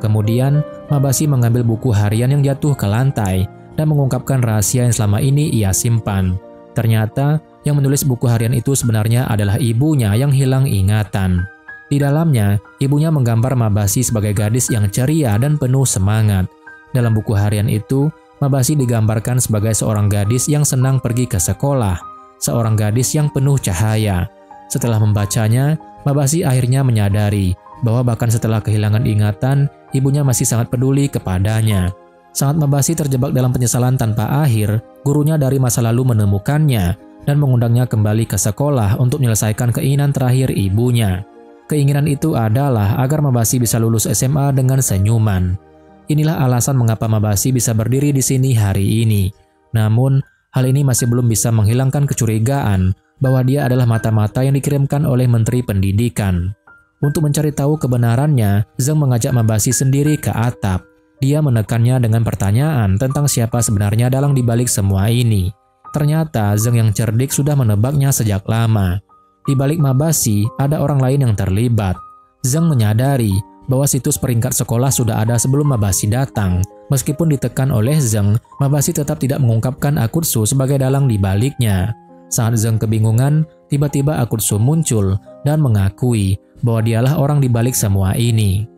Kemudian, Mabashi mengambil buku harian yang jatuh ke lantai dan mengungkapkan rahasia yang selama ini ia simpan. Ternyata, yang menulis buku harian itu sebenarnya adalah ibunya yang hilang ingatan. Di dalamnya, ibunya menggambar Mabashi sebagai gadis yang ceria dan penuh semangat. Dalam buku harian itu, Mabashi digambarkan sebagai seorang gadis yang senang pergi ke sekolah, seorang gadis yang penuh cahaya. Setelah membacanya, Mabasi akhirnya menyadari bahwa bahkan setelah kehilangan ingatan, ibunya masih sangat peduli kepadanya. Saat Mabasi terjebak dalam penyesalan tanpa akhir, gurunya dari masa lalu menemukannya dan mengundangnya kembali ke sekolah untuk menyelesaikan keinginan terakhir ibunya. Keinginan itu adalah agar Mabasi bisa lulus SMA dengan senyuman. Inilah alasan mengapa Mabasi bisa berdiri di sini hari ini. Namun, hal ini masih belum bisa menghilangkan kecurigaan bahwa dia adalah mata-mata yang dikirimkan oleh Menteri Pendidikan. Untuk mencari tahu kebenarannya, Zeng mengajak Mabasi sendiri ke atap. Dia menekannya dengan pertanyaan tentang siapa sebenarnya dalang dibalik semua ini. Ternyata Zeng yang cerdik sudah menebaknya sejak lama. Di balik Mabasi, ada orang lain yang terlibat. Zeng menyadari bahwa situs peringkat sekolah sudah ada sebelum Mabasi datang. Meskipun ditekan oleh Zeng, Mabasi tetap tidak mengungkapkan Akutsu sebagai dalang di baliknya. Saat Zeng kebingungan, tiba-tiba Akutsu muncul dan mengakui bahwa dialah orang di balik semua ini.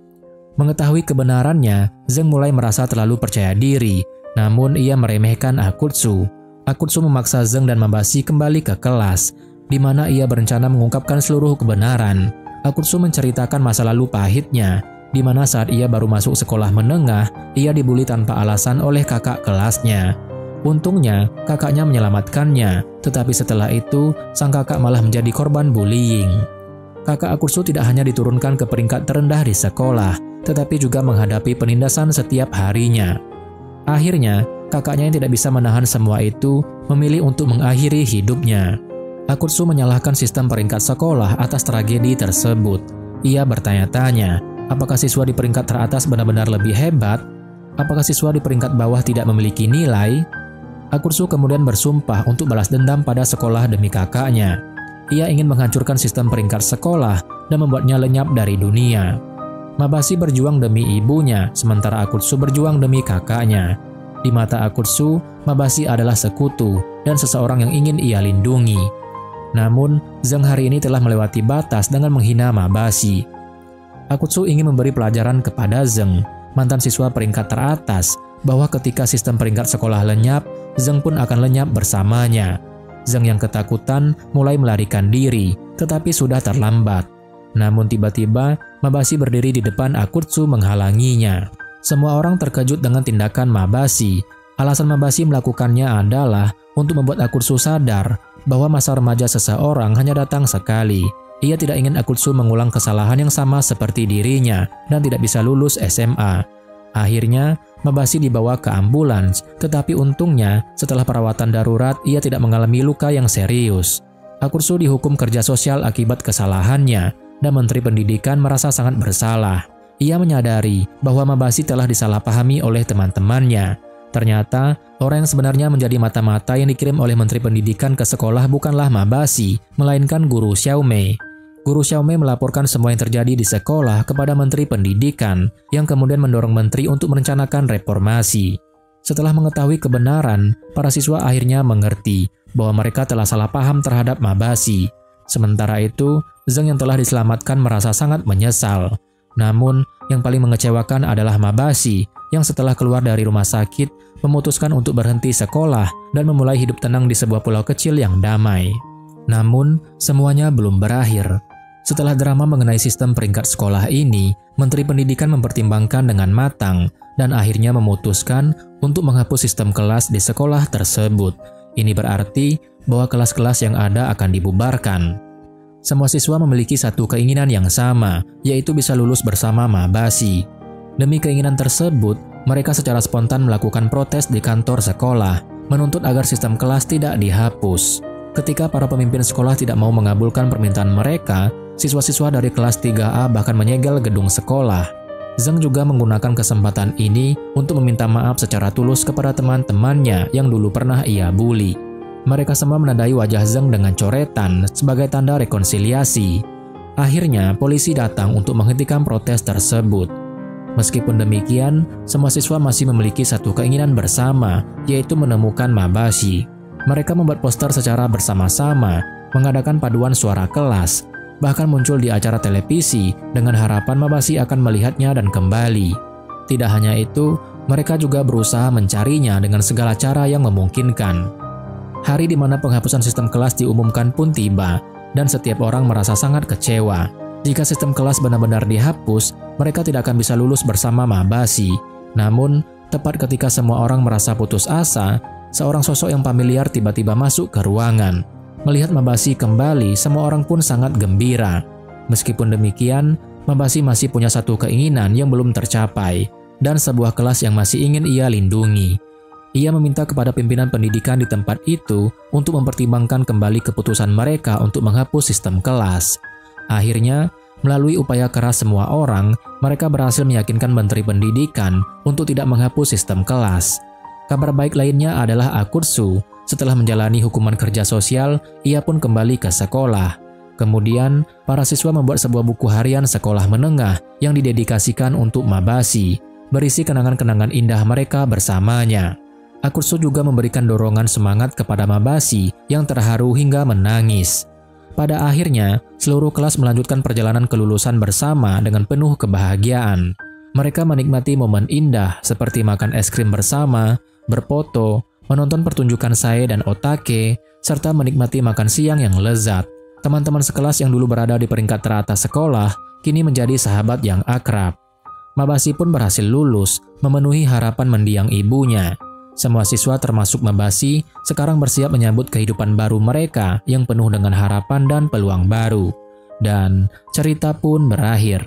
Mengetahui kebenarannya, Zeng mulai merasa terlalu percaya diri, namun ia meremehkan Akutsu. Akutsu memaksa Zeng dan Mabasi kembali ke kelas, di mana ia berencana mengungkapkan seluruh kebenaran. Akutsu menceritakan masa lalu pahitnya, di mana saat ia baru masuk sekolah menengah, ia dibully tanpa alasan oleh kakak kelasnya. Untungnya, kakaknya menyelamatkannya, tetapi setelah itu, sang kakak malah menjadi korban bullying. Kakak Akutsu tidak hanya diturunkan ke peringkat terendah di sekolah, tetapi juga menghadapi penindasan setiap harinya. Akhirnya, kakaknya yang tidak bisa menahan semua itu, memilih untuk mengakhiri hidupnya. Akutsu menyalahkan sistem peringkat sekolah atas tragedi tersebut. Ia bertanya-tanya, apakah siswa di peringkat teratas benar-benar lebih hebat? Apakah siswa di peringkat bawah tidak memiliki nilai? Akutsu kemudian bersumpah untuk balas dendam pada sekolah demi kakaknya. Ia ingin menghancurkan sistem peringkat sekolah dan membuatnya lenyap dari dunia. Mabasi berjuang demi ibunya, sementara Akutsu berjuang demi kakaknya. Di mata Akutsu, Mabasi adalah sekutu dan seseorang yang ingin ia lindungi. Namun, Zeng hari ini telah melewati batas dengan menghina Mabasi. Akutsu ingin memberi pelajaran kepada Zeng, mantan siswa peringkat teratas, bahwa ketika sistem peringkat sekolah lenyap, Zeng pun akan lenyap bersamanya. Zeng yang ketakutan mulai melarikan diri, tetapi sudah terlambat. Namun tiba-tiba, Mabasi berdiri di depan Akutsu menghalanginya. Semua orang terkejut dengan tindakan Mabasi. Alasan Mabasi melakukannya adalah untuk membuat Akutsu sadar bahwa masa remaja seseorang hanya datang sekali. Ia tidak ingin Akutsu mengulang kesalahan yang sama seperti dirinya dan tidak bisa lulus SMA. Akhirnya, Mabasi dibawa ke ambulans, tetapi untungnya setelah perawatan darurat ia tidak mengalami luka yang serius. Akutsu dihukum kerja sosial akibat kesalahannya dan Menteri Pendidikan merasa sangat bersalah. Ia menyadari bahwa Mabasi telah disalahpahami oleh teman-temannya. Ternyata, orang yang sebenarnya menjadi mata-mata yang dikirim oleh Menteri Pendidikan ke sekolah bukanlah Mabasi, melainkan Guru Xiaomei. Guru Xiaomei melaporkan semua yang terjadi di sekolah kepada Menteri Pendidikan, yang kemudian mendorong Menteri untuk merencanakan reformasi. Setelah mengetahui kebenaran, para siswa akhirnya mengerti bahwa mereka telah salah paham terhadap Mabasi. Sementara itu, Zeng yang telah diselamatkan merasa sangat menyesal. Namun, yang paling mengecewakan adalah Mabasi, yang setelah keluar dari rumah sakit, memutuskan untuk berhenti sekolah dan memulai hidup tenang di sebuah pulau kecil yang damai. Namun, semuanya belum berakhir. Setelah drama mengenai sistem peringkat sekolah ini, Menteri Pendidikan mempertimbangkan dengan matang dan akhirnya memutuskan untuk menghapus sistem kelas di sekolah tersebut. Ini berarti bahwa kelas-kelas yang ada akan dibubarkan. Semua siswa memiliki satu keinginan yang sama, yaitu bisa lulus bersama Mabasi. Demi keinginan tersebut, mereka secara spontan melakukan protes di kantor sekolah, menuntut agar sistem kelas tidak dihapus. Ketika para pemimpin sekolah tidak mau mengabulkan permintaan mereka, siswa-siswa dari kelas 3A bahkan menyegel gedung sekolah. Zeng juga menggunakan kesempatan ini untuk meminta maaf secara tulus kepada teman-temannya yang dulu pernah ia bully. Mereka semua menandai wajah Zeng dengan coretan sebagai tanda rekonsiliasi. Akhirnya, polisi datang untuk menghentikan protes tersebut. Meskipun demikian, semua siswa masih memiliki satu keinginan bersama, yaitu menemukan Mabasi. Mereka membuat poster secara bersama-sama, mengadakan paduan suara kelas, bahkan muncul di acara televisi dengan harapan Mabasi akan melihatnya dan kembali. Tidak hanya itu, mereka juga berusaha mencarinya dengan segala cara yang memungkinkan. Hari di mana penghapusan sistem kelas diumumkan pun tiba, dan setiap orang merasa sangat kecewa. Jika sistem kelas benar-benar dihapus, mereka tidak akan bisa lulus bersama Mabasi. Namun, tepat ketika semua orang merasa putus asa, seorang sosok yang familiar tiba-tiba masuk ke ruangan. Melihat Mabasi kembali, semua orang pun sangat gembira. Meskipun demikian, Mabasi masih punya satu keinginan yang belum tercapai, dan sebuah kelas yang masih ingin ia lindungi. Ia meminta kepada pimpinan pendidikan di tempat itu untuk mempertimbangkan kembali keputusan mereka untuk menghapus sistem kelas. Akhirnya, melalui upaya keras semua orang, mereka berhasil meyakinkan Menteri Pendidikan untuk tidak menghapus sistem kelas. Kabar baik lainnya adalah Akutsu. Setelah menjalani hukuman kerja sosial, ia pun kembali ke sekolah. Kemudian, para siswa membuat sebuah buku harian sekolah menengah yang didedikasikan untuk Mabasi, berisi kenangan-kenangan indah mereka bersamanya. Akutsu juga memberikan dorongan semangat kepada Mabasi yang terharu hingga menangis. Pada akhirnya, seluruh kelas melanjutkan perjalanan kelulusan bersama dengan penuh kebahagiaan. Mereka menikmati momen indah seperti makan es krim bersama, berfoto, menonton pertunjukan sae dan otake, serta menikmati makan siang yang lezat. Teman-teman sekelas yang dulu berada di peringkat teratas sekolah, kini menjadi sahabat yang akrab. Mabasi pun berhasil lulus, memenuhi harapan mendiang ibunya. Semua siswa termasuk Mabasi sekarang bersiap menyambut kehidupan baru mereka yang penuh dengan harapan dan peluang baru. Dan cerita pun berakhir.